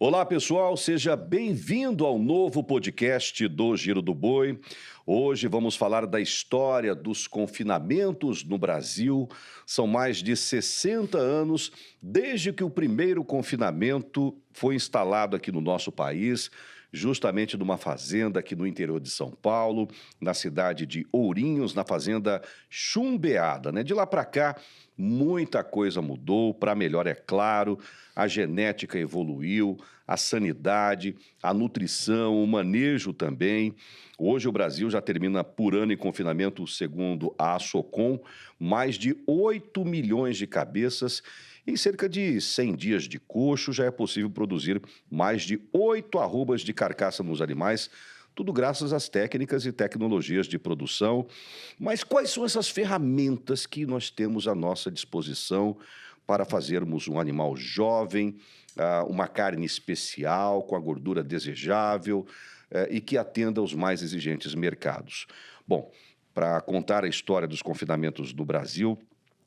Olá, pessoal, seja bem-vindo ao novo podcast do Giro do Boi. Hoje vamos falar da história dos confinamentos no Brasil. São mais de 60 anos desde que o primeiro confinamento foi instalado aqui no nosso país, justamente numa fazenda aqui no interior de São Paulo, na cidade de Ourinhos, na fazenda Chumbeada, né? De lá para cá, muita coisa mudou, para melhor, é claro. A genética evoluiu, a sanidade, a nutrição, o manejo também. Hoje o Brasil já termina por ano em confinamento, segundo a Asocom, mais de 8 milhões de cabeças. Em cerca de 100 dias de coxo, já é possível produzir mais de 8 arrobas de carcaça nos animais, tudo graças às técnicas e tecnologias de produção. Mas quais são essas ferramentas que nós temos à nossa disposição para fazermos um animal jovem, uma carne especial, com a gordura desejável e que atenda aos mais exigentes mercados? Bom, para contar a história dos confinamentos do Brasil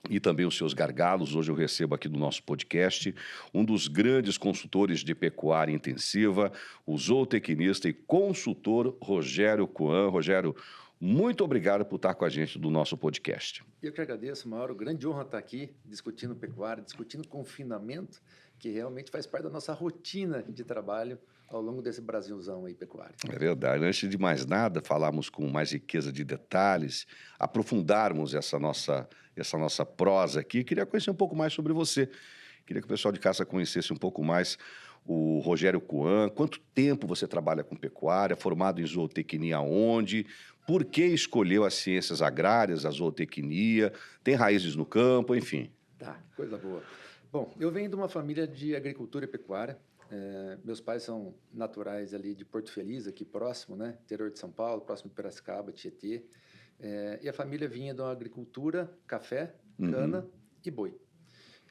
e também os seus gargalos, hoje eu recebo aqui no nosso podcast um dos grandes consultores de pecuária intensiva, o zootecnista e consultor Rogério Coan. Rogério, muito obrigado por estar com a gente do nosso podcast. Eu que agradeço, Mauro. Grande honra estar aqui discutindo pecuária, discutindo confinamento, que realmente faz parte da nossa rotina de trabalho ao longo desse Brasilzão aí pecuário. É verdade. Antes de mais nada, falarmos com mais riqueza de detalhes, aprofundarmos essa nossa prosa aqui, queria conhecer um pouco mais sobre você. Queria que o pessoal de casa conhecesse um pouco mais o Rogério Coan. Quanto tempo você trabalha com pecuária? Formado em zootecnia onde? Por que escolheu as ciências agrárias, a zootecnia? Tem raízes no campo, enfim. Tá, coisa boa. Bom, eu venho de uma família de agricultura e pecuária. Meus pais são naturais ali de Porto Feliz, aqui próximo, né? Interior de São Paulo, próximo de Piracicaba, Tietê. E a família vinha de uma agricultura, café, cana e boi.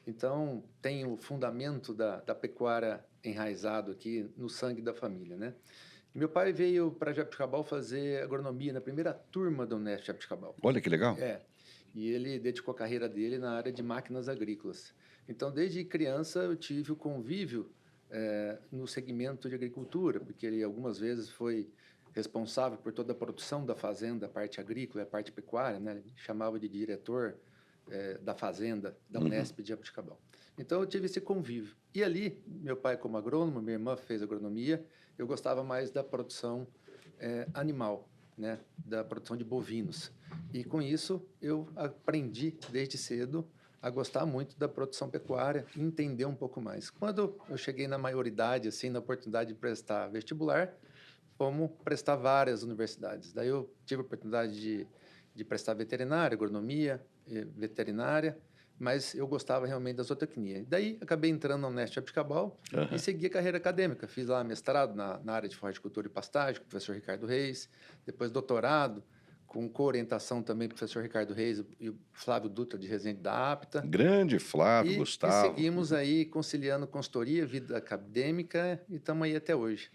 Então, tem o fundamento da pecuária enraizado aqui no sangue da família, né? Meu pai veio para Jabuticabal fazer agronomia na primeira turma da Unesp Jabuticabal. Olha que legal. E ele dedicou a carreira dele na área de máquinas agrícolas. Então, desde criança, eu tive o convívio no segmento de agricultura, porque ele algumas vezes foi responsável por toda a produção da fazenda, a parte agrícola e a parte pecuária, né? Ele chamava de diretor da fazenda da Unesp de Jabuticabal. Então, eu tive esse convívio. E ali, meu pai como agrônomo, minha irmã fez agronomia, eu gostava mais da produção animal, né? Da produção de bovinos. E, com isso, eu aprendi desde cedo a gostar muito da produção pecuária e entender um pouco mais. Quando eu cheguei na maioridade, assim, na oportunidade de prestar vestibular, fomos prestar várias universidades. Daí eu tive a oportunidade de prestar veterinária, agronomia, veterinária, mas eu gostava realmente da zootecnia. Daí acabei entrando na Unesp Jabuticabal e segui a carreira acadêmica. Fiz lá mestrado na área de horticultura e pastagem, com o professor Ricardo Reis, depois doutorado, com co-orientação também do professor Ricardo Reis e o Flávio Dutra de Resende da APTA. Grande Flávio, E Gustavo. seguimos aí conciliando consultoria, vida acadêmica e estamos aí até hoje.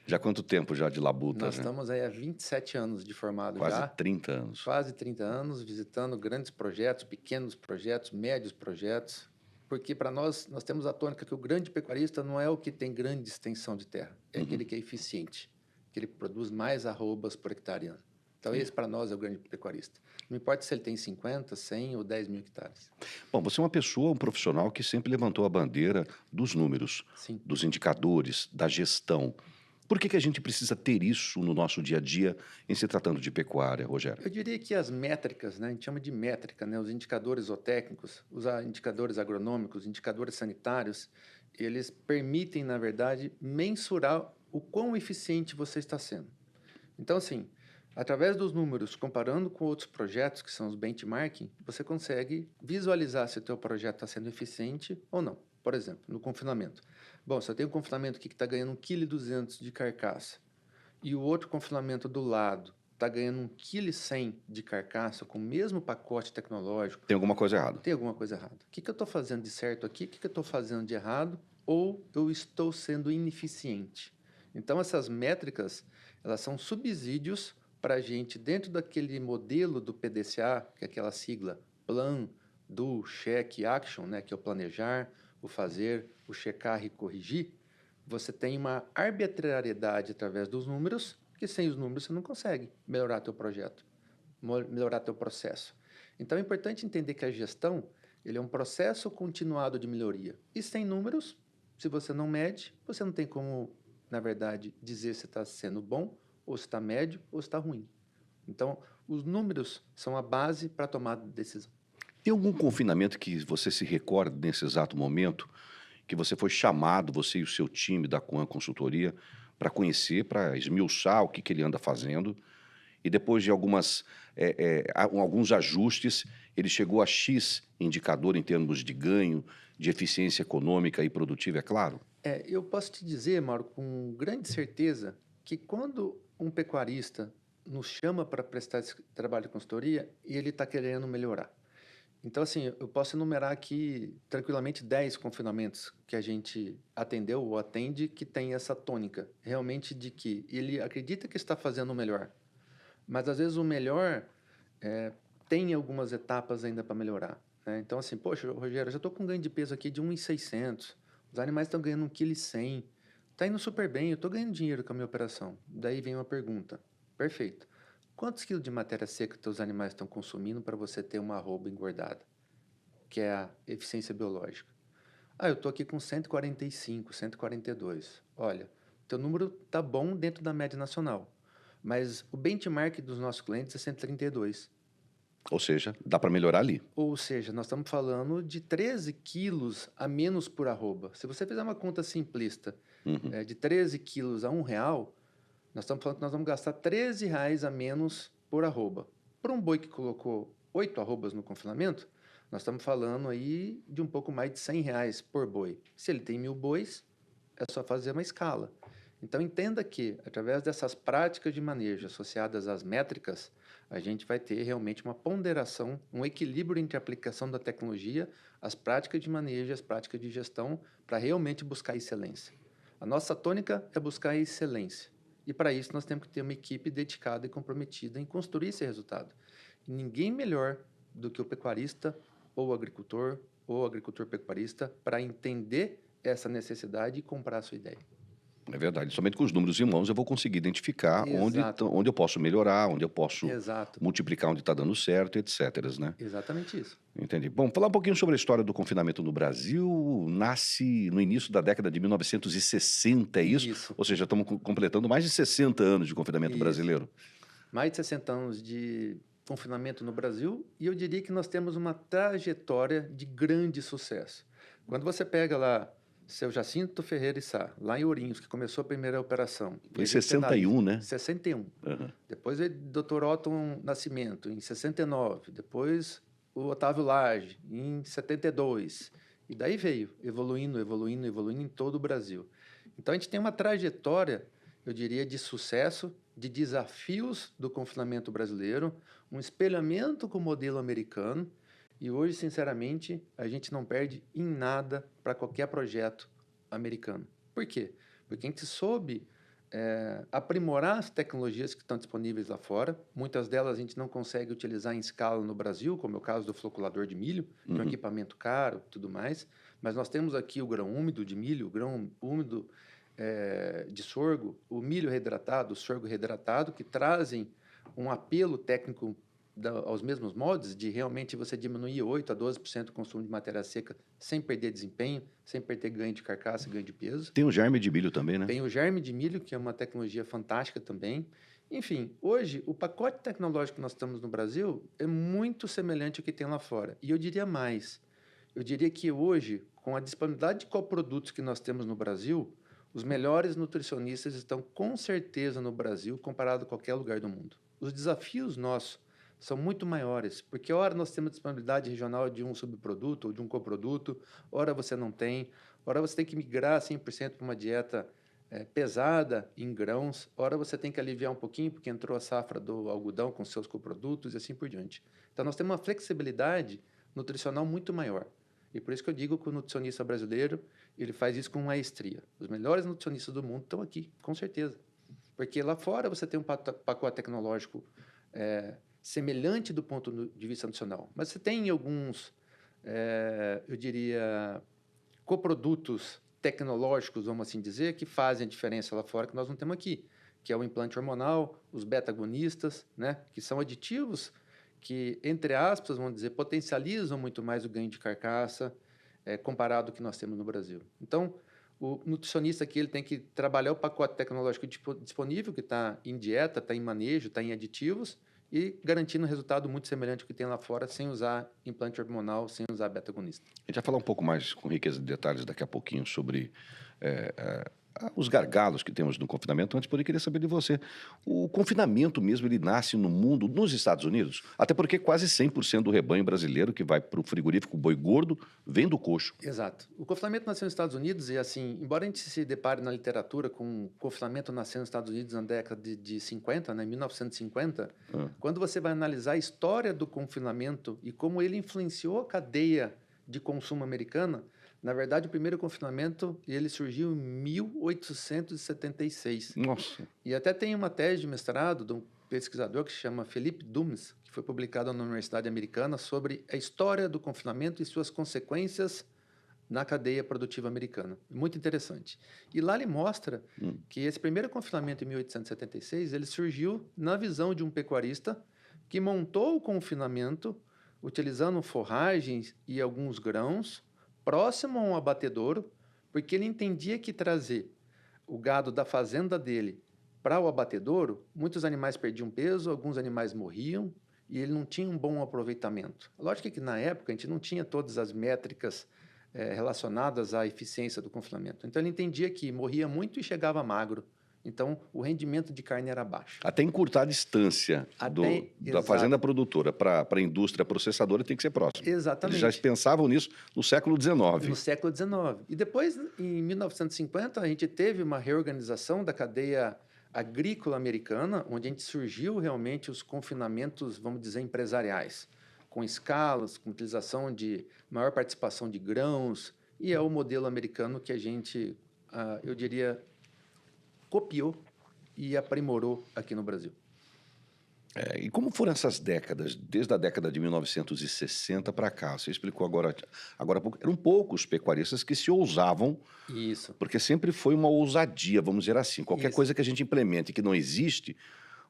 Já há quanto tempo já de labuta, Nós né? estamos aí há 27 anos de formado Quase já. 30 anos. Quase 30 anos, visitando grandes projetos, pequenos projetos, médios projetos, porque para nós temos a tônica que o grande pecuarista não é o que tem grande extensão de terra, é aquele que é eficiente, que ele produz mais arrobas por hectare ano. Então, esse para nós é o grande pecuarista. Não importa se ele tem 50, 100 ou 10 mil hectares. Bom, você é uma pessoa, um profissional que sempre levantou a bandeira dos números, Sim. dos indicadores, da gestão. Por que a gente precisa ter isso no nosso dia a dia em se tratando de pecuária, Rogério? Eu diria que as métricas, né, a gente chama de métrica, né, os indicadores zootécnicos, os indicadores agronômicos, indicadores sanitários, eles permitem, na verdade, mensurar o quão eficiente você está sendo. Então, assim, através dos números, comparando com outros projetos, que são os benchmarking, você consegue visualizar se o teu projeto está sendo eficiente ou não. Por exemplo, no confinamento. Bom, se eu tenho um confinamento aqui que está ganhando 1,2 kg de carcaça e o outro confinamento do lado está ganhando 1,1 kg de carcaça com o mesmo pacote tecnológico, Tem alguma coisa errada. tem alguma coisa errada. O que eu estou fazendo de certo aqui? O que eu estou fazendo de errado? Ou eu estou sendo ineficiente? Então, essas métricas, elas são subsídios para a gente, dentro daquele modelo do PDCA, que é aquela sigla Plan, Do, Check, Action, né, que é o planejar, o fazer, o checar e corrigir, você tem uma arbitrariedade através dos números, que sem os números você não consegue melhorar teu projeto, melhorar teu processo. Então é importante entender que a gestão, ele é um processo continuado de melhoria. E sem números, se você não mede, você não tem como, na verdade, dizer se está sendo bom, ou se está médio, ou se está ruim. Então, os números são a base para a tomada de decisão. Tem algum confinamento que você se recorda nesse exato momento, que você foi chamado, você e o seu time da Coan Consultoria, para conhecer, para esmiuçar o que que ele anda fazendo, e depois de alguns ajustes, ele chegou a X indicador em termos de ganho, de eficiência econômica e produtiva, é claro? Eu posso te dizer, Mauro, com grande certeza, que quando um pecuarista nos chama para prestar esse trabalho de consultoria, ele está querendo melhorar. Então, assim, eu posso enumerar aqui tranquilamente 10 confinamentos que a gente atendeu ou atende que tem essa tônica, realmente de que ele acredita que está fazendo o melhor, mas às vezes o melhor eh, tem algumas etapas ainda para melhorar, né? Então, assim, poxa, Rogério, eu já estou com ganho de peso aqui de 1,600, os animais estão ganhando 1,1 kg, está indo super bem, eu estou ganhando dinheiro com a minha operação. Daí vem uma pergunta, perfeito. Quantos quilos de matéria seca teus animais estão consumindo para você ter uma arroba engordada, que é a eficiência biológica? Ah, eu estou aqui com 145, 142. Olha, teu número tá bom dentro da média nacional, mas o benchmark dos nossos clientes é 132. Ou seja, dá para melhorar ali. Ou seja, nós estamos falando de 13 quilos a menos por arroba. Se você fizer uma conta simplista Uhum. de 13 quilos a R$ 1, nós estamos falando que nós vamos gastar R$ 13 a menos por arroba. Para um boi que colocou 8 arrobas no confinamento, nós estamos falando aí de um pouco mais de R$ 100 por boi. Se ele tem 1.000 bois, é só fazer uma escala. Então, entenda que, através dessas práticas de manejo associadas às métricas, a gente vai ter realmente uma ponderação, um equilíbrio entre a aplicação da tecnologia, as práticas de manejo e as práticas de gestão, para realmente buscar excelência. A nossa tônica é buscar excelência. E, para isso, nós temos que ter uma equipe dedicada e comprometida em construir esse resultado. E ninguém melhor do que o pecuarista ou o agricultor pecuarista para entender essa necessidade e comprar a sua ideia. É verdade. Somente com os números em mãos eu vou conseguir identificar Exato, onde eu posso melhorar, onde eu posso exato, multiplicar onde está dando certo, etc, né? exatamente isso. Entendi. Bom, falar um pouquinho sobre a história do confinamento no Brasil. Nasce no início da década de 1960, é isso? Isso, Ou seja, estamos completando mais de 60 anos de confinamento isso. brasileiro. Mais de 60 anos de confinamento no Brasil e eu diria que nós temos uma trajetória de grande sucesso. Quando você pega lá seu Jacinto Ferreira e Sá, lá em Ourinhos, que começou a primeira operação, e Foi em a gente analisa, 61, né? 61. Aham. Depois veio o Dr. Otton Nascimento, em 69. Depois o Otávio Lage, em 72. E daí veio, evoluindo, evoluindo, evoluindo em todo o Brasil. Então, a gente tem uma trajetória, eu diria, de sucesso, de desafios do confinamento brasileiro, um espelhamento com o modelo americano, e hoje, sinceramente, a gente não perde em nada para qualquer projeto americano. Por quê? Porque a gente soube aprimorar as tecnologias que estão disponíveis lá fora. Muitas delas a gente não consegue utilizar em escala no Brasil, como é o caso do floculador de milho, que é um equipamento caro e tudo mais. Mas nós temos aqui o grão úmido de milho, o grão úmido de sorgo, o milho reidratado, o sorgo reidratado, que trazem um apelo técnico aos mesmos moldes, de realmente você diminuir 8 a 12% o consumo de matéria seca sem perder desempenho, sem perder ganho de carcaça, ganho de peso. Tem o germe de milho também, né? Tem o germe de milho, que é uma tecnologia fantástica também. Enfim, hoje, o pacote tecnológico que nós temos no Brasil é muito semelhante ao que tem lá fora. E eu diria mais. Eu diria que hoje, com a disponibilidade de coprodutos que nós temos no Brasil, os melhores nutricionistas estão com certeza no Brasil comparado a qualquer lugar do mundo. Os desafios nossos são muito maiores, porque ora nós temos disponibilidade regional de um subproduto ou de um coproduto, ora você não tem, ora você tem que migrar 100% para uma dieta pesada em grãos, ora você tem que aliviar um pouquinho porque entrou a safra do algodão com seus coprodutos e assim por diante. Então nós temos uma flexibilidade nutricional muito maior. E por isso que eu digo que o nutricionista brasileiro, ele faz isso com maestria. Os melhores nutricionistas do mundo estão aqui, com certeza. Porque lá fora você tem um pacote tecnológico semelhante do ponto de vista nutricional, mas você tem alguns, eu diria, coprodutos tecnológicos, vamos assim dizer, que fazem a diferença lá fora que nós não temos aqui, que é o implante hormonal, os beta-agonistas, né, que são aditivos que, entre aspas, vamos dizer, potencializam muito mais o ganho de carcaça comparado ao que nós temos no Brasil. Então, o nutricionista aqui ele tem que trabalhar o pacote tecnológico disponível, que está em dieta, está em manejo, está em aditivos, e garantindo um resultado muito semelhante ao que tem lá fora, sem usar implante hormonal, sem usar beta-agonista. A gente vai falar um pouco mais com riqueza de detalhes daqui a pouquinho sobre os gargalos que temos no confinamento. Antes, queria saber de você. O confinamento mesmo, ele nasce no mundo, nos Estados Unidos? Até porque quase 100% do rebanho brasileiro que vai para o frigorífico boi gordo vem do coxo. Exato. O confinamento nasceu nos Estados Unidos e, assim, embora a gente se depare na literatura com o confinamento nascendo nos Estados Unidos na década de 50, né, 1950, quando você vai analisar a história do confinamento e como ele influenciou a cadeia de consumo americana, na verdade, o primeiro confinamento ele surgiu em 1876. Nossa. E até tem uma tese de mestrado de um pesquisador que se chama Philip Dooms, que foi publicada na Universidade Americana, sobre a história do confinamento e suas consequências na cadeia produtiva americana. Muito interessante. E lá ele mostra que esse primeiro confinamento em 1876 ele surgiu na visão de um pecuarista que montou o confinamento utilizando forragens e alguns grãos próximo a um abatedouro, porque ele entendia que trazer o gado da fazenda dele para o abatedouro, muitos animais perdiam peso, alguns animais morriam e ele não tinha um bom aproveitamento. Lógico que na época a gente não tinha todas as métricas relacionadas à eficiência do confinamento. Então ele entendia que morria muito e chegava magro. Então, o rendimento de carne era baixo. Até encurtar a distância da fazenda produtora para a indústria processadora tem que ser próximo. Exatamente. Eles já pensavam nisso no século XIX. No século XIX. E depois, em 1950, a gente teve uma reorganização da cadeia agrícola americana, onde a gente surgiu realmente os confinamentos, vamos dizer, empresariais, com escalas, com utilização de maior participação de grãos, e é o modelo americano que a gente, eu diria, copiou e aprimorou aqui no Brasil. E como foram essas décadas, desde a década de 1960 para cá? Você explicou agora há pouco. Eram poucos pecuaristas que se ousavam. Isso. Porque sempre foi uma ousadia, vamos dizer assim. Qualquer coisa que a gente implemente que não existe,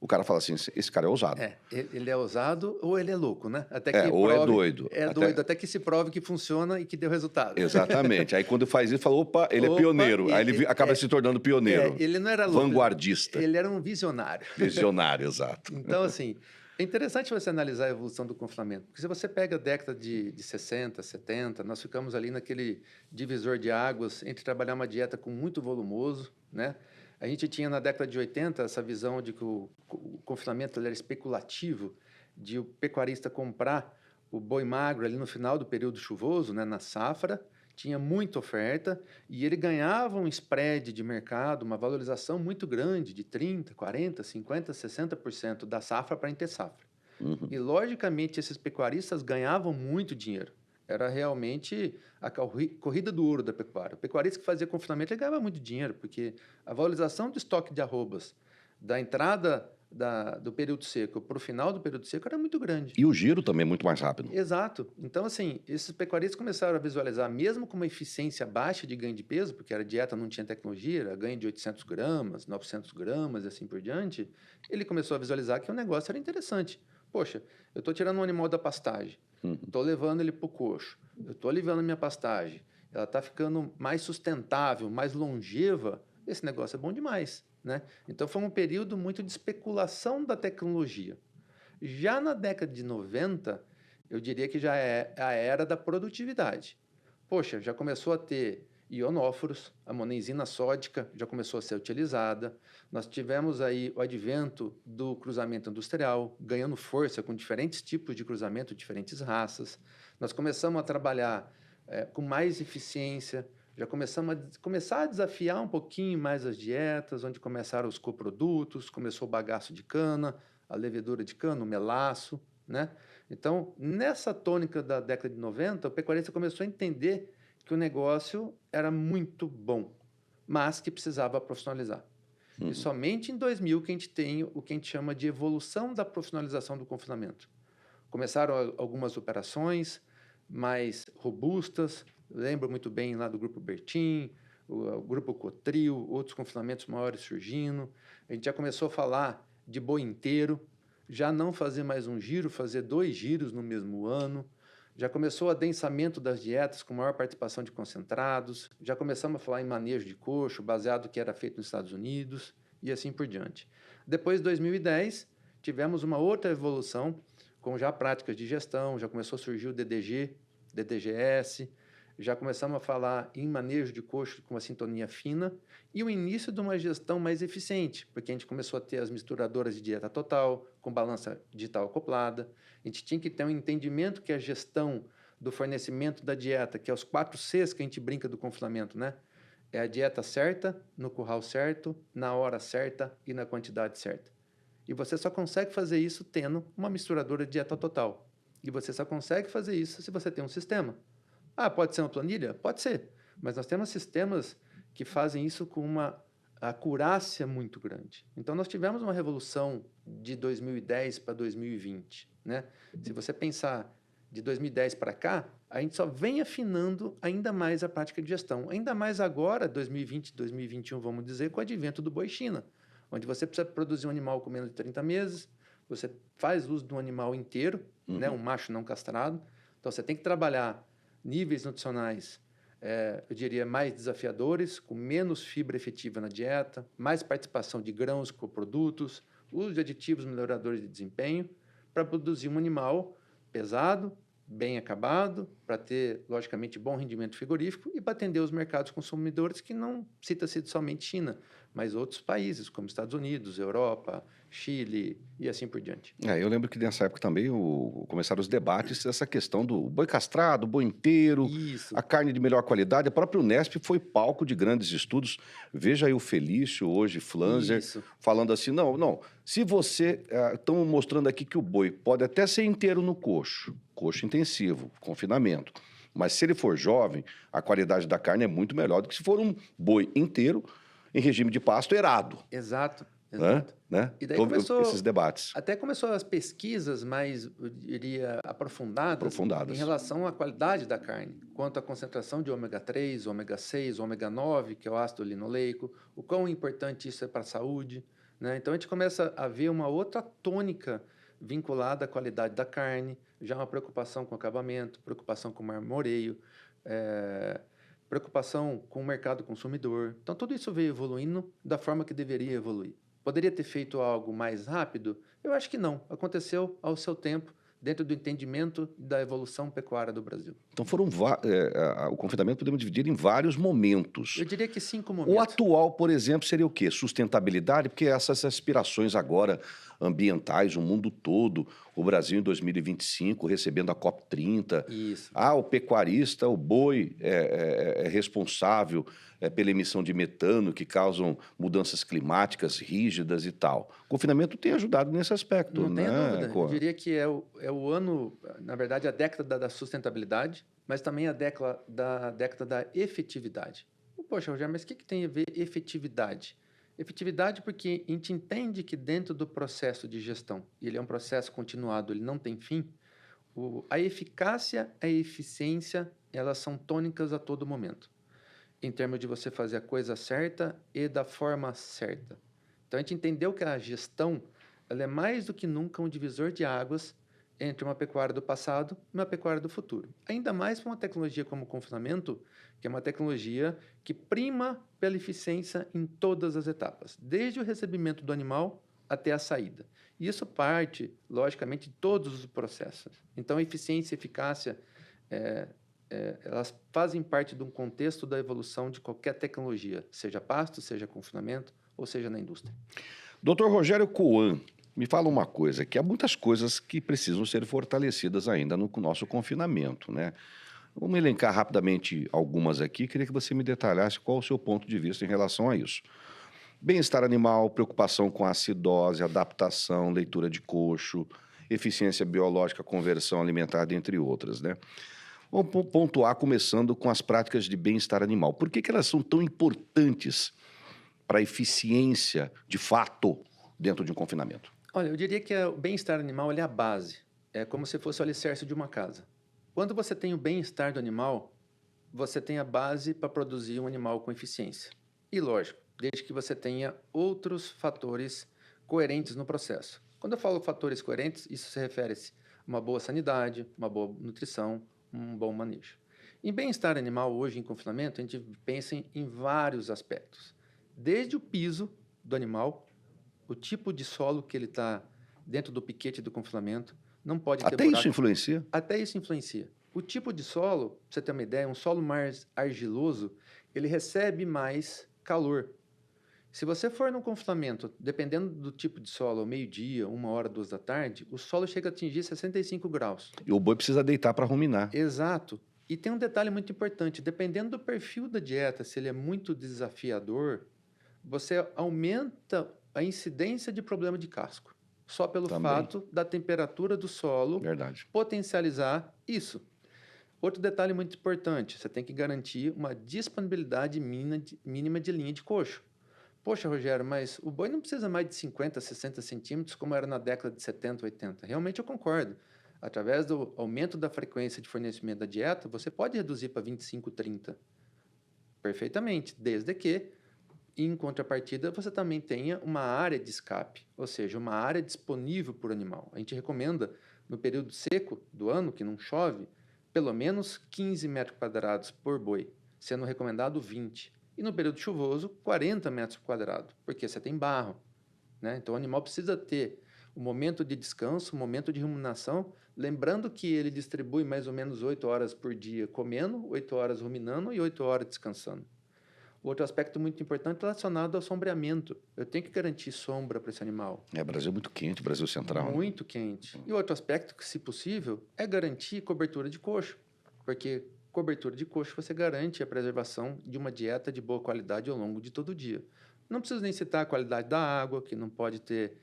o cara fala assim, esse cara é ousado. Ele é ousado ou ele é louco, né? Até que ou é doido. É doido, até que se prove que funciona e que deu resultado. Exatamente. Aí quando faz isso, fala, opa, ele é pioneiro. Aí ele acaba se tornando pioneiro. Ele não era louco. Vanguardista. Ele era um visionário. Visionário, exato. Então, assim, é interessante você analisar a evolução do confinamento. Porque se você pega a década de 60, 70, nós ficamos ali naquele divisor de águas entre trabalhar uma dieta com muito volumoso, né? A gente tinha na década de 80 essa visão de que o confinamento era especulativo, de o pecuarista comprar o boi magro ali no final do período chuvoso, né, na safra, tinha muita oferta e ele ganhava um spread de mercado, uma valorização muito grande de 30%, 40%, 50%, 60% da safra para a entre-safra. E, logicamente, esses pecuaristas ganhavam muito dinheiro. Era realmente a corrida do ouro da pecuária. O pecuarista que fazia confinamento ele ganhava muito dinheiro, porque a valorização do estoque de arrobas da entrada do período seco para o final do período seco era muito grande. E o giro também é muito mais rápido. Exato. Então, assim, esses pecuaristas começaram a visualizar, mesmo com uma eficiência baixa de ganho de peso, porque a dieta não tinha tecnologia, era ganho de 800 gramas, 900 gramas e assim por diante, ele começou a visualizar que o negócio era interessante. Poxa, eu estou tirando um animal da pastagem, estou levando ele para o coxo, eu estou aliviando a minha pastagem, ela está ficando mais sustentável, mais longeva, esse negócio é bom demais, né? Então, foi um período muito de especulação da tecnologia. Já na década de 90, eu diria que já é a era da produtividade. Poxa, já começou a ter ionóforos, a monenzina sódica já começou a ser utilizada. Nós tivemos aí o advento do cruzamento industrial, ganhando força com diferentes tipos de cruzamento, diferentes raças. Nós começamos a trabalhar com mais eficiência, já começamos a desafiar um pouquinho mais as dietas, onde começaram os coprodutos, começou o bagaço de cana, a levedura de cana, o melaço, né? Então, nessa tônica da década de 90, o pecuarista começou a entender que o negócio era muito bom, mas que precisava profissionalizar. E somente em 2000 que a gente tem o que a gente chama de evolução da profissionalização do confinamento. Começaram algumas operações mais robustas, lembro muito bem lá do Grupo Bertin, o grupo Cotril, outros confinamentos maiores surgindo. A gente já começou a falar de boi inteiro, já não fazer mais um giro, fazer 2 giros no mesmo ano. Já começou o adensamento das dietas com maior participação de concentrados. Já começamos a falar em manejo de coxo, baseado no que era feito nos Estados Unidos e assim por diante. Depois de 2010, tivemos uma outra evolução com já práticas de gestão, já começou a surgir o DDG, DDGS, já começamos a falar em manejo de coxo com uma sintonia fina e o início de uma gestão mais eficiente, porque a gente começou a ter as misturadoras de dieta total, com balança digital acoplada. A gente tinha que ter um entendimento que a gestão do fornecimento da dieta, que é os 4 Cs que a gente brinca do confinamento, né? É a dieta certa, no curral certo, na hora certa e na quantidade certa. E você só consegue fazer isso tendo uma misturadora de dieta total. E você só consegue fazer isso se você tem um sistema. Ah, pode ser uma planilha? Pode ser. Mas nós temos sistemas que fazem isso com uma acurácia muito grande. Então, nós tivemos uma revolução de 2010 para 2020. Né? Se você pensar de 2010 para cá, a gente só vem afinando ainda mais a prática de gestão. Ainda mais agora, 2020, 2021, vamos dizer, com o advento do boi China, onde você precisa produzir um animal com menos de 30 meses, você faz uso de um animal inteiro, né? Um macho não castrado. Então, você tem que trabalhar níveis nutricionais, eu diria, mais desafiadores, com menos fibra efetiva na dieta, mais participação de grãos, coprodutos, uso de aditivos melhoradores de desempenho, para produzir um animal pesado, bem acabado, para ter, logicamente, bom rendimento frigorífico e para atender os mercados consumidores que não cita-se somente China, mas outros países, como Estados Unidos, Europa, Chile e assim por diante. Eu lembro que nessa época também começaram os debates dessa questão do boi castrado, boi inteiro, Isso. a carne de melhor qualidade. A própria Unesp foi palco de grandes estudos. Veja aí o Felício, hoje Flanzer, Isso. falando assim, não, se você... Estão mostrando aqui que o boi pode até ser inteiro no coxo intensivo, confinamento, mas se ele for jovem, a qualidade da carne é muito melhor do que se for um boi inteiro em regime de pasto errado. Exato. Né? E daí Então, começou esses debates. Até começou as pesquisas mais, eu diria, aprofundadas em Aprofundadas. relação à qualidade da carne, quanto à concentração de ômega 3, ômega 6, ômega 9, que é o ácido linoleico, o quão importante isso é para a saúde. Né? Então, a gente começa a ver uma outra tônica vinculada à qualidade da carne, já uma preocupação com acabamento, preocupação com marmoreio, preocupação com o mercado consumidor. Então, tudo isso veio evoluindo da forma que deveria evoluir. Poderia ter feito algo mais rápido? Eu acho que não. Aconteceu ao seu tempo, dentro do entendimento da evolução pecuária do Brasil. Então o confinamento podemos dividir em vários momentos. Eu diria que 5 momentos. O atual, por exemplo, seria o quê? Sustentabilidade, porque essas aspirações agora ambientais, o mundo todo, o Brasil em 2025 recebendo a COP30. Isso. O pecuarista, o boi é responsável pela emissão de metano, que causam mudanças climáticas rígidas e tal. O confinamento tem ajudado nesse aspecto. Não tenha né, dúvida. Eu diria que é o ano, na verdade, a década da sustentabilidade, mas também a década da efetividade. Poxa, Rogério, mas o que tem a ver efetividade? Efetividade porque a gente entende que dentro do processo de gestão, ele é um processo continuado, ele não tem fim, a eficácia e a eficiência, elas são tônicas a todo momento, em termos de você fazer a coisa certa e da forma certa. Então, a gente entendeu que a gestão ela é mais do que nunca um divisor de águas entre uma pecuária do passado e uma pecuária do futuro. Ainda mais para uma tecnologia como o confinamento, que é uma tecnologia que prima pela eficiência em todas as etapas, desde o recebimento do animal até a saída. E isso parte, logicamente, de todos os processos. Então, eficiência e eficácia, elas fazem parte de um contexto da evolução de qualquer tecnologia, seja pasto, seja confinamento, ou seja na indústria. Dr. Rogério Coan, me fala uma coisa, que há muitas coisas que precisam ser fortalecidas ainda no nosso confinamento, né? Vamos elencar rapidamente algumas aqui, queria que você me detalhasse qual o seu ponto de vista em relação a isso. Bem-estar animal, preocupação com a acidose, adaptação, leitura de coxo, eficiência biológica, conversão alimentar, dentre outras, né? Vamos pontuar começando com as práticas de bem-estar animal. Por que elas são tão importantes para a eficiência, de fato, dentro de um confinamento? Olha, eu diria que o bem-estar animal é a base. É como se fosse o alicerce de uma casa. Quando você tem o bem-estar do animal, você tem a base para produzir um animal com eficiência. E lógico, desde que você tenha outros fatores coerentes no processo. Quando eu falo fatores coerentes, isso se refere-se a uma boa sanidade, uma boa nutrição, um bom manejo. Em bem-estar animal, hoje em confinamento, a gente pensa em vários aspectos. Desde o piso do animal, o tipo de solo que ele está dentro do piquete do confinamento, não pode ter Até buraco. isso influencia? Até isso influencia. O tipo de solo, pra você ter uma ideia, um solo mais argiloso, ele recebe mais calor. Se você for num confinamento, dependendo do tipo de solo, ao meio-dia, 1h, 2h, o solo chega a atingir 65 graus. E o boi precisa deitar para ruminar. Exato. E tem um detalhe muito importante, dependendo do perfil da dieta, se ele é muito desafiador, você aumenta a incidência de problema de casco. Só pelo Também. fato da temperatura do solo Verdade. potencializar isso. Outro detalhe muito importante, você tem que garantir uma disponibilidade mínima de linha de coxo. Poxa, Rogério, mas o boi não precisa mais de 50, 60 centímetros como era na década de 70, 80. Realmente eu concordo. Através do aumento da frequência de fornecimento da dieta, você pode reduzir para 25, 30. Perfeitamente, desde que, em contrapartida, você também tenha uma área de escape, ou seja, uma área disponível por animal. A gente recomenda, no período seco do ano, que não chove, pelo menos 15 metros quadrados por boi, sendo recomendado 20. E no período chuvoso, 40 metros quadrados, porque você tem barro, né? Então, o animal precisa ter um momento de descanso, um momento de ruminação, lembrando que ele distribui mais ou menos 8 horas por dia comendo, 8 horas ruminando e 8 horas descansando. Outro aspecto muito importante relacionado ao sombreamento. Eu tenho que garantir sombra para esse animal. É, Brasil é muito quente, Brasil Central. Muito quente. E outro aspecto que, se possível, é garantir cobertura de coxo, porque cobertura de coxo você garante a preservação de uma dieta de boa qualidade ao longo de todo o dia. Não preciso nem citar a qualidade da água, que não pode ter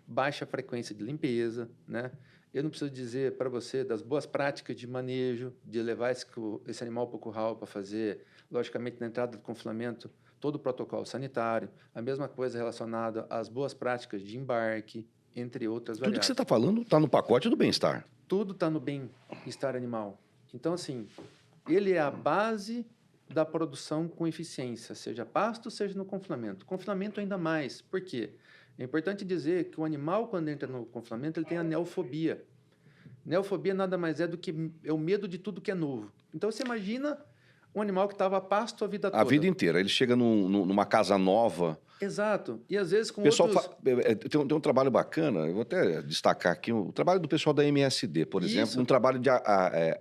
baixa frequência de limpeza, né? Eu não preciso dizer para você das boas práticas de manejo, de levar esse animal para o curral para fazer, logicamente, na entrada do confinamento, todo o protocolo sanitário, a mesma coisa relacionada às boas práticas de embarque, entre outras Tudo que variáveis. você está falando está no pacote do bem-estar. Tudo está no bem-estar animal. Então, assim, ele é a base da produção com eficiência, seja pasto, seja no confinamento. Confinamento ainda mais. Por quê? É importante dizer que o animal, quando entra no confinamento, ele tem a neofobia. Neofobia nada mais é do que o medo de tudo que é novo. Então, você imagina um animal que estava a pasto a vida toda. A vida inteira. Ele chega numa casa nova. Exato. E às vezes com O pessoal outros... tem um trabalho bacana, eu vou até destacar aqui, o trabalho do pessoal da MSD, por exemplo, Isso. um trabalho de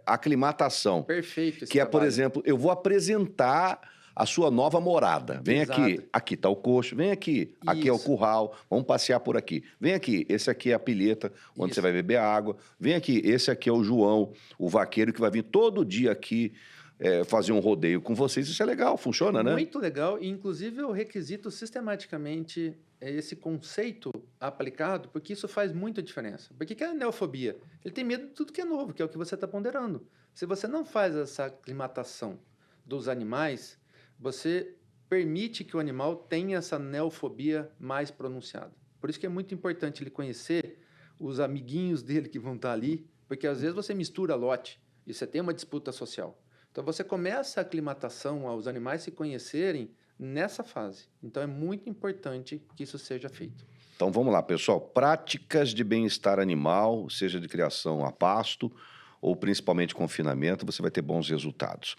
aclimatação. Perfeito esse Que é, por trabalho. exemplo, eu vou apresentar a sua nova morada. Vem Exato. aqui está o coxo, vem aqui é o Isso. curral, vamos passear por aqui. Vem aqui, esse aqui é a pileta, onde Isso. você vai beber água. Vem aqui, esse aqui é o João, o vaqueiro que vai vir todo dia aqui fazer um rodeio com vocês. Isso é legal, funciona, né? Muito legal, e inclusive eu requisito sistematicamente esse conceito aplicado, porque isso faz muita diferença. Porque que é a neofobia? Ele tem medo de tudo que é novo, que é o que você está ponderando. Se você não faz essa aclimatação dos animais, você permite que o animal tenha essa neofobia mais pronunciada. Por isso que é muito importante ele conhecer os amiguinhos dele que vão estar ali, porque às vezes você mistura lote e você tem uma disputa social. Então, você começa a aclimatação aos animais se conhecerem nessa fase. Então, é muito importante que isso seja feito. Então, vamos lá, pessoal. Práticas de bem-estar animal, seja de criação a pasto ou principalmente confinamento, você vai ter bons resultados.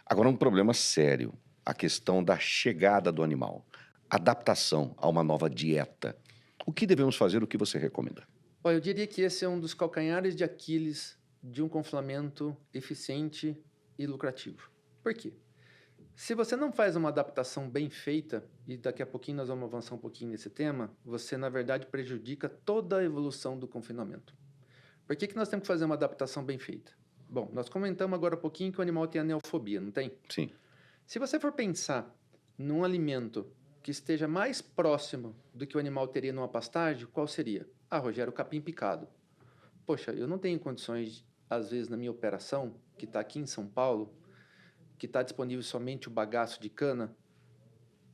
Agora, um problema sério, a questão da chegada do animal, adaptação a uma nova dieta. O que devemos fazer, o que você recomenda? Olha, eu diria que esse é um dos calcanhares de Aquiles de um confinamento eficiente e lucrativo. Por quê? Se você não faz uma adaptação bem feita, e daqui a pouquinho nós vamos avançar um pouquinho nesse tema, você, na verdade, prejudica toda a evolução do confinamento. Por que nós temos que fazer uma adaptação bem feita? Bom, nós comentamos agora um pouquinho que o animal tem a neofobia, não tem? Sim. Se você for pensar num alimento que esteja mais próximo do que o animal teria numa pastagem, qual seria? Ah, Rogério, o capim picado. Poxa, eu não tenho condições, às vezes, na minha operação, que está aqui em São Paulo, que está disponível somente o bagaço de cana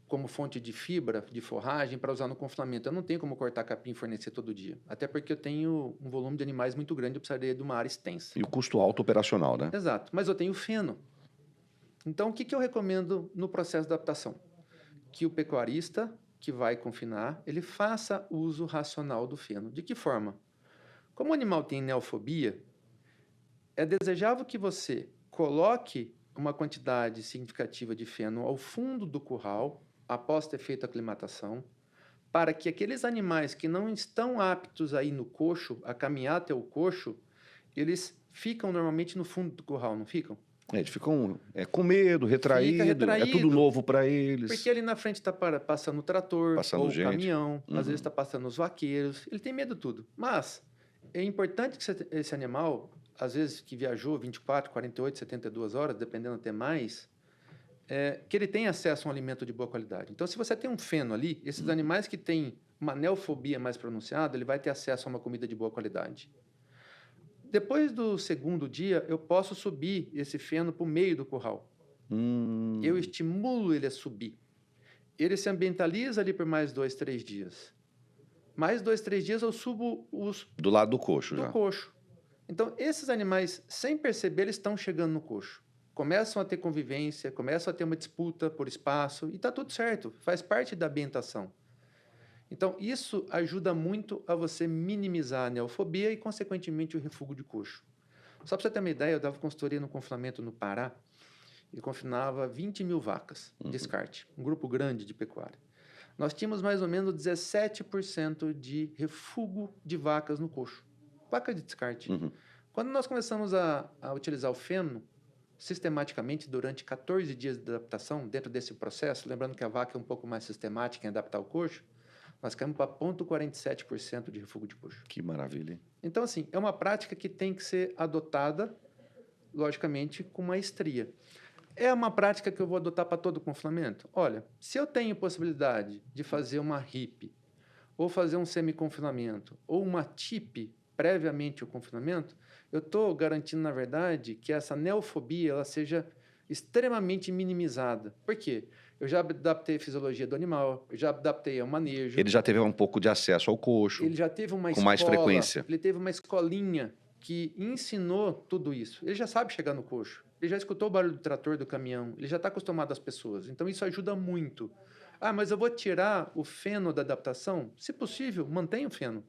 como fonte de fibra, de forragem, para usar no confinamento. Eu não tenho como cortar capim e fornecer todo dia. Até porque eu tenho um volume de animais muito grande, eu precisaria de uma área extensa. E o custo alto operacional, né? Exato. Mas eu tenho feno. Então, o que eu recomendo no processo de adaptação? Que o pecuarista que vai confinar, ele faça uso racional do feno. De que forma? Como o animal tem neofobia, é desejável que você coloque uma quantidade significativa de feno ao fundo do curral, após ter feito a aclimatação, para que aqueles animais que não estão aptos a ir no coxo, a caminhar até o coxo, eles ficam normalmente no fundo do curral, não ficam? Eles ficam com medo, retraído, é tudo retraído, novo para eles. Porque ali na frente está passando o trator, Passando ou o gente. caminhão, às vezes está passando os vaqueiros, ele tem medo de tudo. Mas é importante que esse animal, às vezes que viajou 24, 48, 72 horas, dependendo até mais, que ele tenha acesso a um alimento de boa qualidade. Então, se você tem um feno ali, esses animais que têm uma neofobia mais pronunciada, ele vai ter acesso a uma comida de boa qualidade. Depois do segundo dia, eu posso subir esse feno para o meio do curral. Eu estimulo ele a subir. Ele se ambientaliza ali por mais 2, 3 dias. Mais 2, 3 dias eu subo os... Do lado do coxo já. Do coxo. Então, esses animais, sem perceber, eles estão chegando no coxo. Começam a ter convivência, começam a ter uma disputa por espaço, e está tudo certo, faz parte da ambientação. Então, isso ajuda muito a você minimizar a neofobia e, consequentemente, o refúgio de coxo. Só para você ter uma ideia, eu dava consultoria no confinamento no Pará e confinava 20 mil vacas, descarte, um grupo grande de pecuária. Nós tínhamos mais ou menos 17% de refúgio de vacas no coxo, vaca de descarte. Quando nós começamos a utilizar o feno, sistematicamente, durante 14 dias de adaptação, dentro desse processo, lembrando que a vaca é um pouco mais sistemática em adaptar o coxo, nós caímos para 0,47% de refúgio de coxo. Que maravilha. Então, assim, é uma prática que tem que ser adotada, logicamente, com maestria. É uma prática que eu vou adotar para todo o confinamento? Olha, se eu tenho possibilidade de fazer uma RIP, ou fazer um semi-confinamento, ou uma TIP previamente ao confinamento, eu estou garantindo, na verdade, que essa neofobia ela seja extremamente minimizada. Por quê? Eu já adaptei a fisiologia do animal, eu já adaptei ao manejo. Ele já teve um pouco de acesso ao coxo. Ele já teve uma com escola, mais frequência. Ele teve uma escolinha que ensinou tudo isso. Ele já sabe chegar no coxo. Ele já escutou o barulho do trator, do caminhão. Ele já está acostumado às pessoas. Então, isso ajuda muito. Ah, mas eu vou tirar o feno da adaptação? Se possível, mantenha o feno.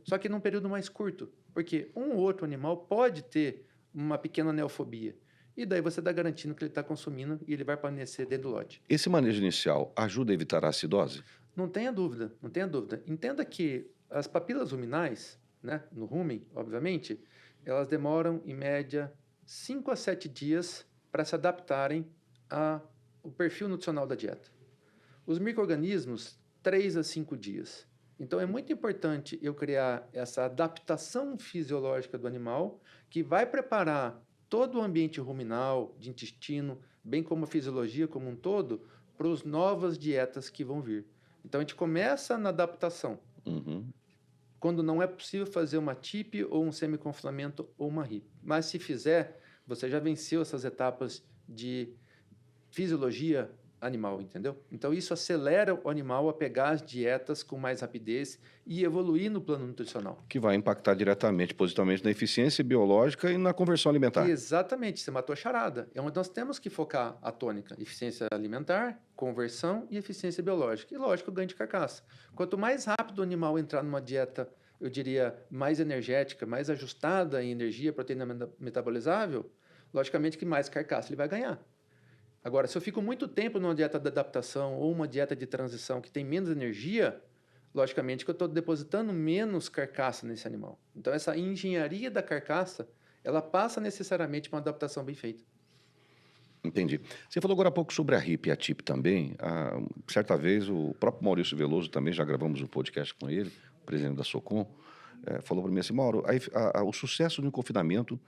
Só que num período mais curto. Porque um ou outro animal pode ter uma pequena neofobia. E daí você está garantindo que ele está consumindo e ele vai permanecer dentro do lote. Esse manejo inicial ajuda a evitar a acidose? Não tenha dúvida, não tenha dúvida. Entenda que as papilas ruminais, né, no rumen, obviamente, elas demoram, em média, 5 a 7 dias para se adaptarem ao perfil nutricional da dieta. Os micro-organismos, 3 a 5 dias. Então, é muito importante eu criar essa adaptação fisiológica do animal, que vai preparar todo o ambiente ruminal, de intestino, bem como a fisiologia como um todo, para as novas dietas que vão vir. Então, a gente começa na adaptação. Quando não é possível fazer uma TIP ou um semi-confinamento ou uma RIP. Mas se fizer, você já venceu essas etapas de fisiologia animal, entendeu? Então, isso acelera o animal a pegar as dietas com mais rapidez e evoluir no plano nutricional. Que vai impactar diretamente, positivamente, na eficiência biológica e na conversão alimentar. Exatamente, você matou a charada. É onde nós temos que focar a tônica. Eficiência alimentar, conversão e eficiência biológica. E, lógico, ganho de carcaça. Quanto mais rápido o animal entrar numa dieta, eu diria, mais energética, mais ajustada em energia, proteína metabolizável, logicamente que mais carcaça ele vai ganhar. Agora, se eu fico muito tempo numa dieta de adaptação ou uma dieta de transição que tem menos energia, logicamente que eu estou depositando menos carcaça nesse animal. Então, essa engenharia da carcaça, ela passa necessariamente por uma adaptação bem feita. Entendi. Você falou agora há pouco sobre a RIP e a TIP também. Certa vez, o próprio Maurício Veloso também, já gravamos um podcast com ele, o presidente da SOCOM, falou para mim assim, Mauro, o sucesso no confinamento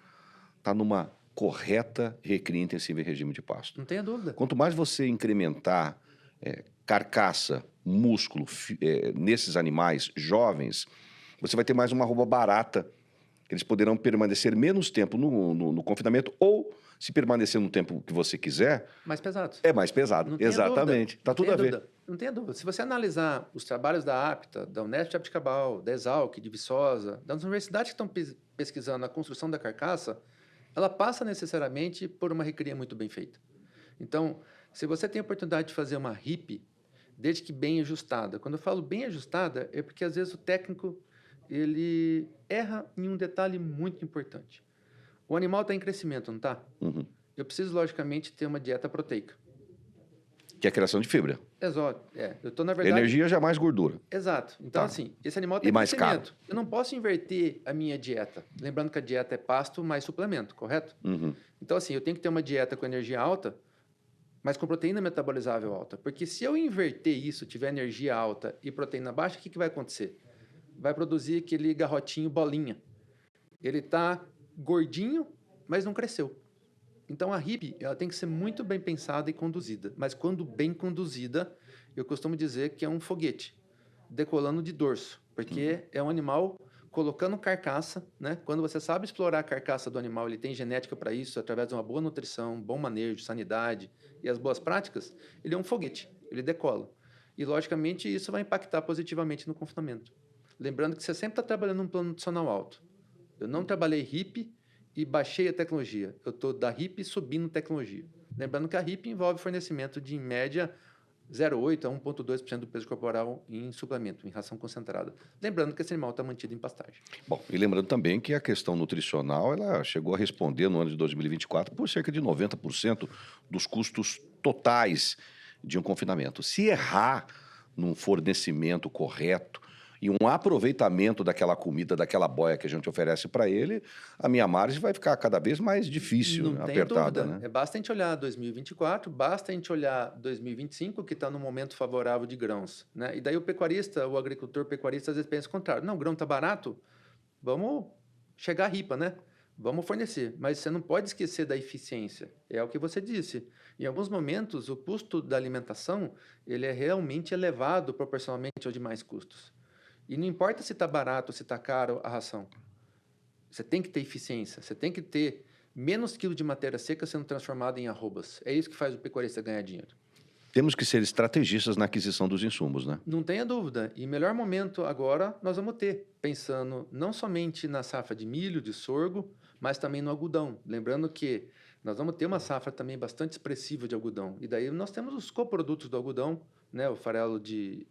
está numa correta recria intensiva em regime de pasto. Não tenha dúvida. Quanto mais você incrementar carcaça, músculo nesses animais jovens, você vai ter mais uma roupa barata. Eles poderão permanecer menos tempo no confinamento ou, se permanecer no tempo que você quiser... Mais pesado. É mais pesado, exatamente. Está tudo a ver. Não tenha dúvida. Se você analisar os trabalhos da APTA, da Unesp de Jabuticabal, da Exalc, de Viçosa, das universidades que estão pesquisando a construção da carcaça, ela passa necessariamente por uma recria muito bem feita. Então, se você tem a oportunidade de fazer uma RIP, desde que bem ajustada. Quando eu falo bem ajustada, é porque às vezes o técnico ele erra em um detalhe muito importante. O animal está em crescimento, não está? Uhum. Eu preciso, logicamente, ter uma dieta proteica. Que é a criação de fibra. Exato. Eu estou, na verdade... Energia jamais gordura. Exato. Então, Tá. assim, esse animal E tem mais crescimento. caro. Eu não posso inverter a minha dieta. Lembrando que a dieta é pasto mais suplemento, correto? Uhum. Então, assim, eu tenho que ter uma dieta com energia alta, mas com proteína metabolizável alta. Porque se eu inverter isso, tiver energia alta e proteína baixa, o que vai acontecer? Vai produzir aquele garrotinho bolinha. Ele está gordinho, mas não cresceu. Então, a RIP ela tem que ser muito bem pensada e conduzida. Mas quando bem conduzida, eu costumo dizer que é um foguete decolando de dorso. Porque é um animal colocando carcaça, né? Quando você sabe explorar a carcaça do animal, ele tem genética para isso, através de uma boa nutrição, bom manejo, sanidade e as boas práticas, ele é um foguete, ele decola. E, logicamente, isso vai impactar positivamente no confinamento. Lembrando que você sempre está trabalhando num plano nutricional alto. Eu não trabalhei RIP e baixei a tecnologia. Eu estou da RIP subindo tecnologia. Lembrando que a RIP envolve fornecimento de, em média, 0,8% a 1,2% do peso corporal em suplemento, em ração concentrada. Lembrando que esse animal está mantido em pastagem. Bom, e lembrando também que a questão nutricional, ela chegou a responder no ano de 2024 por cerca de 90% dos custos totais de um confinamento. Se errar num fornecimento correto e um aproveitamento daquela comida, daquela boia que a gente oferece para ele, a minha margem vai ficar cada vez mais difícil, Não tem apertada, dúvida. né? Basta a gente olhar 2024, basta a gente olhar 2025, que está no momento favorável de grãos, né? E daí o pecuarista, o agricultor pecuarista, às vezes pensa o contrário. Não, o grão está barato, vamos chegar à ripa, né? Vamos fornecer. Mas você não pode esquecer da eficiência. É o que você disse. Em alguns momentos, o custo da alimentação ele é realmente elevado proporcionalmente aos demais custos. E não importa se está barato ou se está caro a ração. Você tem que ter eficiência, você tem que ter menos quilos de matéria seca sendo transformada em arrobas. É isso que faz o pecuarista ganhar dinheiro. Temos que ser estrategistas na aquisição dos insumos, né? Não tenha dúvida. E melhor momento agora nós vamos ter, pensando não somente na safra de milho, de sorgo, mas também no algodão. Lembrando que nós vamos ter uma safra também bastante expressiva de algodão. E daí nós temos os coprodutos do algodão, né? O farelo de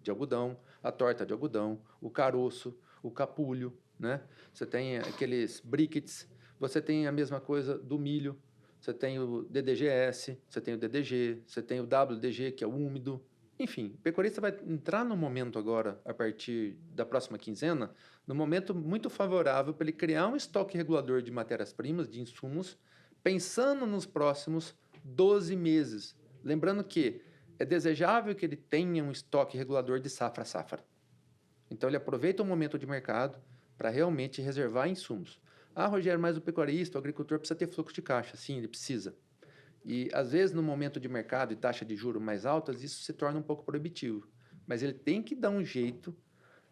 algodão, a torta de algodão, o caroço, o capulho, né? Você tem aqueles briquettes, você tem a mesma coisa do milho, você tem o DDGS, você tem o DDG, você tem o WDG, que é o úmido. Enfim, o pecuarista vai entrar no momento agora, a partir da próxima quinzena, num momento muito favorável para ele criar um estoque regulador de matérias-primas, de insumos, pensando nos próximos 12 meses. Lembrando que é desejável que ele tenha um estoque regulador de safra a safra. Então, ele aproveita o momento de mercado para realmente reservar insumos. Ah, Rogério, mas o pecuarista, o agricultor precisa ter fluxo de caixa. Sim, ele precisa. E, às vezes, no momento de mercado e taxa de juros mais altas, isso se torna um pouco proibitivo. Mas ele tem que dar um jeito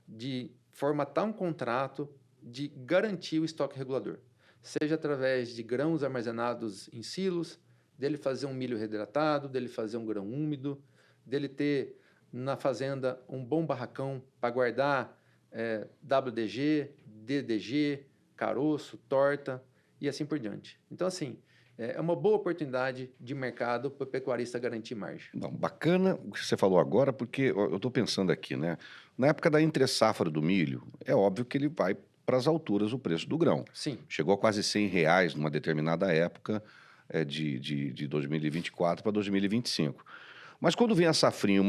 de formatar um contrato, de garantir o estoque regulador. Seja através de grãos armazenados em silos, dele fazer um milho reidratado, dele fazer um grão úmido, dele ter na fazenda um bom barracão para guardar WDG, DDG, caroço, torta e assim por diante. Então, assim, é uma boa oportunidade de mercado para o pecuarista garantir margem. Não, bacana o que você falou agora, porque eu estou pensando aqui, né? Na época da entre-safra do milho, é óbvio que ele vai para as alturas o preço do grão. Sim. Chegou a quase R$ 100 numa determinada época de 2024 para 2025. Mas quando vem a safrinha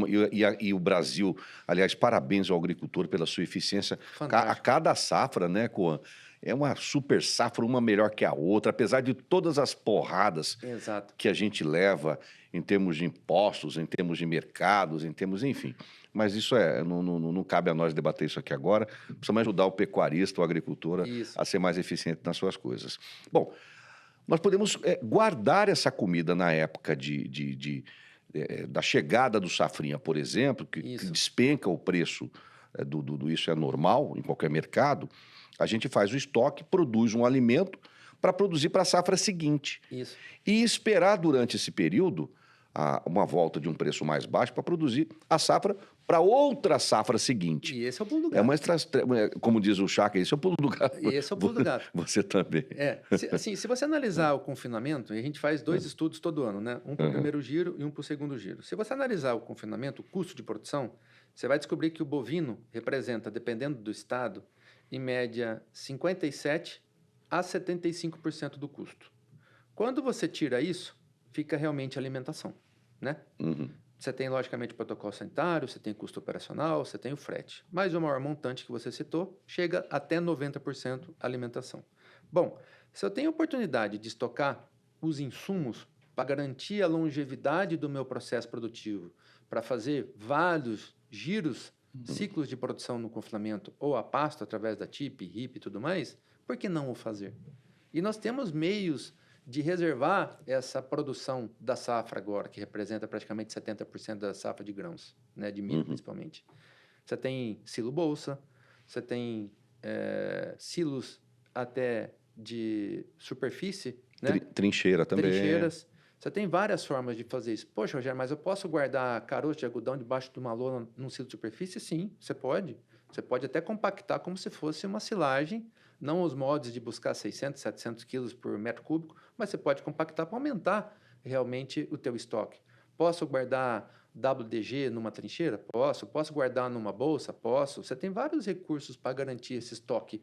e o Brasil, aliás, parabéns ao agricultor pela sua eficiência, a cada safra, né, Coan? É uma super safra, uma melhor que a outra, apesar de todas as porradas Exato. que a gente leva em termos de impostos, em termos de mercados, em termos, enfim. Mas isso não cabe a nós debater isso aqui agora. Precisamos ajudar o pecuarista, o agricultor a ser mais eficiente nas suas coisas. Bom, nós podemos guardar essa comida na época da chegada do safrinha, por exemplo, que despenca o preço isso é normal em qualquer mercado. A gente faz o estoque, produz um alimento para produzir para a safra seguinte. Isso. E esperar durante esse período uma volta de um preço mais baixo para produzir a safra para outra safra seguinte. E esse é o pulo do É gato. como diz o Chaka, esse é o pulo do gato. E esse é o pulo do gato. Você também. Se você analisar o confinamento, e a gente faz 2 estudos todo ano, né? Um para o primeiro giro e um para o segundo giro. Se você analisar o confinamento, o custo de produção, você vai descobrir que o bovino representa, dependendo do estado, em média 57% a 75% do custo. Quando você tira isso, fica realmente a alimentação, né? Uhum. Você tem, logicamente, o protocolo sanitário, você tem custo operacional, você tem o frete. Mas o maior montante que você citou chega até 90% alimentação. Bom, se eu tenho oportunidade de estocar os insumos para garantir a longevidade do meu processo produtivo, para fazer vários giros, ciclos de produção no confinamento ou a pasto através da TIP, RIP e tudo mais, por que não o fazer? E nós temos meios de reservar essa produção da safra agora, que representa praticamente 70% da safra de grãos, né, de milho principalmente. Você tem silo bolsa, você tem silos até de superfície, né? Trincheira também. Trincheiras. Você tem várias formas de fazer isso. Poxa, Rogério, mas eu posso guardar caroço de algodão debaixo de uma lona num silo de superfície? Sim, você pode. Você pode até compactar como se fosse uma silagem, não os moldes de buscar 600, 700 quilos por metro cúbico, mas você pode compactar para aumentar realmente o teu estoque. Posso guardar WDG numa trincheira? Posso. Posso guardar numa bolsa? Posso. Você tem vários recursos para garantir esse estoque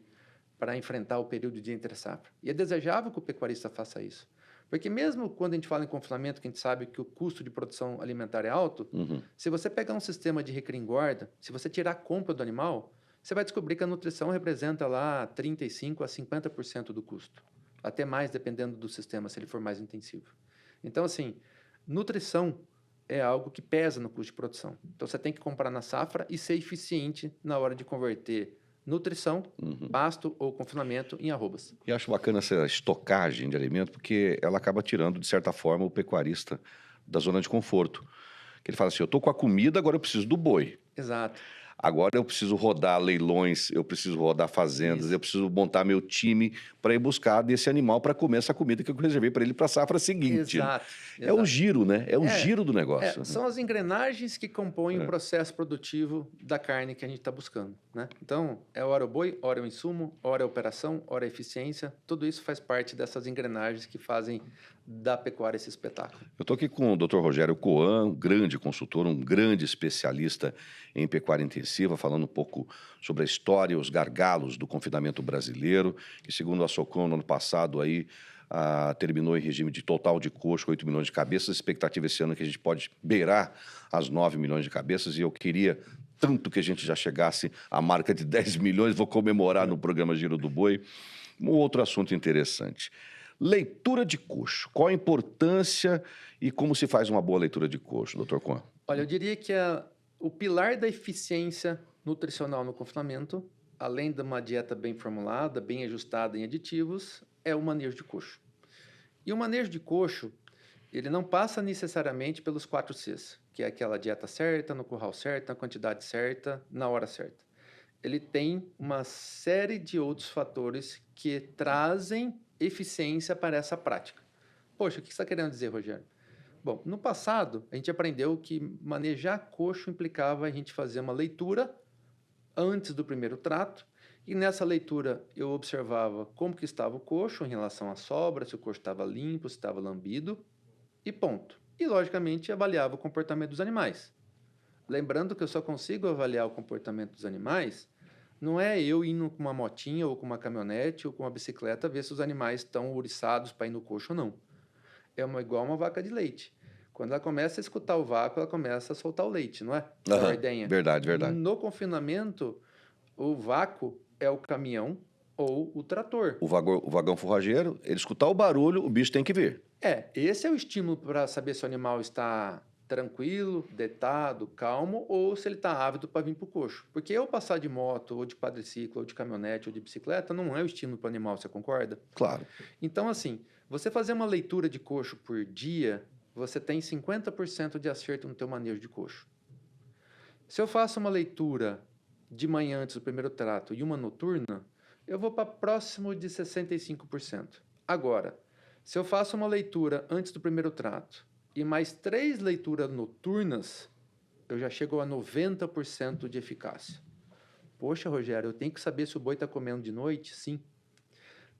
para enfrentar o período de entre-safra. E é desejável que o pecuarista faça isso. Porque mesmo quando a gente fala em confinamento, que a gente sabe que o custo de produção alimentar é alto, se você pegar um sistema de recria e engorda, se você tirar a compra do animal, você vai descobrir que a nutrição representa lá 35% a 50% do custo. Até mais, dependendo do sistema, se ele for mais intensivo. Então, assim, nutrição é algo que pesa no custo de produção. Então, você tem que comprar na safra e ser eficiente na hora de converter nutrição, pasto ou confinamento em arrobas. E acho bacana essa estocagem de alimento, porque ela acaba tirando, de certa forma, o pecuarista da zona de conforto. Que ele fala assim, eu estou com a comida, agora eu preciso do boi. Exato. Agora eu preciso rodar leilões, eu preciso rodar fazendas, eu preciso montar meu time para ir buscar desse animal para comer essa comida que eu reservei para ele para a safra seguinte. Exato. É o giro, né? É o giro do negócio. São as engrenagens que compõem o processo produtivo da carne que a gente está buscando, né? Então, é hora o boi, hora o insumo, hora a operação, hora a eficiência. Tudo isso faz parte dessas engrenagens que fazem da pecuária esse espetáculo. Eu estou aqui com o Dr. Rogério Coan, um grande consultor, um grande especialista em pecuária intensiva, falando um pouco sobre a história e os gargalos do confinamento brasileiro, que segundo a Socom, no ano passado, aí, terminou em regime de total de coxo, 8 milhões de cabeças. A expectativa esse ano é que a gente pode beirar as 9 milhões de cabeças, e eu queria tanto que a gente já chegasse à marca de 10 milhões, vou comemorar no programa Giro do Boi. Um outro assunto interessante. Leitura de coxo. Qual a importância e como se faz uma boa leitura de coxo, Dr. Coan? Olha, eu diria que o pilar da eficiência nutricional no confinamento, além de uma dieta bem formulada, bem ajustada em aditivos, é o manejo de coxo. E o manejo de coxo, ele não passa necessariamente pelos 4 Cs, que é aquela dieta certa, no curral certo, na quantidade certa, na hora certa. Ele tem uma série de outros fatores que trazem eficiência para essa prática. Poxa, o que você está querendo dizer, Rogério? Bom, no passado, a gente aprendeu que manejar coxo implicava a gente fazer uma leitura antes do primeiro trato, e nessa leitura eu observava como que estava o coxo em relação à sobra, se o coxo estava limpo, se estava lambido, e ponto. E, logicamente, avaliava o comportamento dos animais. Lembrando que eu só consigo avaliar o comportamento dos animais, não é eu indo com uma motinha ou com uma caminhonete ou com uma bicicleta ver se os animais estão ouriçados para ir no coxo ou não. É igual uma vaca de leite. Quando ela começa a escutar o vácuo, ela começa a soltar o leite, não é? A ordenha. Verdade, verdade. No confinamento, o vácuo é o caminhão ou o trator. O vagão forrageiro, ele escutar o barulho, o bicho tem que vir. Esse é o estímulo para saber se o animal está tranquilo, deitado, calmo, ou se ele está ávido para vir para o coxo. Porque eu passar de moto, ou de quadriciclo, ou de caminhonete, ou de bicicleta, não é o estímulo para o animal, você concorda? Claro. Então, assim, você fazer uma leitura de coxo por dia, você tem 50% de acerto no teu manejo de coxo. Se eu faço uma leitura de manhã antes do primeiro trato e uma noturna, eu vou para próximo de 65%. Agora, se eu faço uma leitura antes do primeiro trato e mais 3 leituras noturnas, eu já chego a 90% de eficácia. Poxa, Rogério, eu tenho que saber se o boi está comendo de noite? Sim.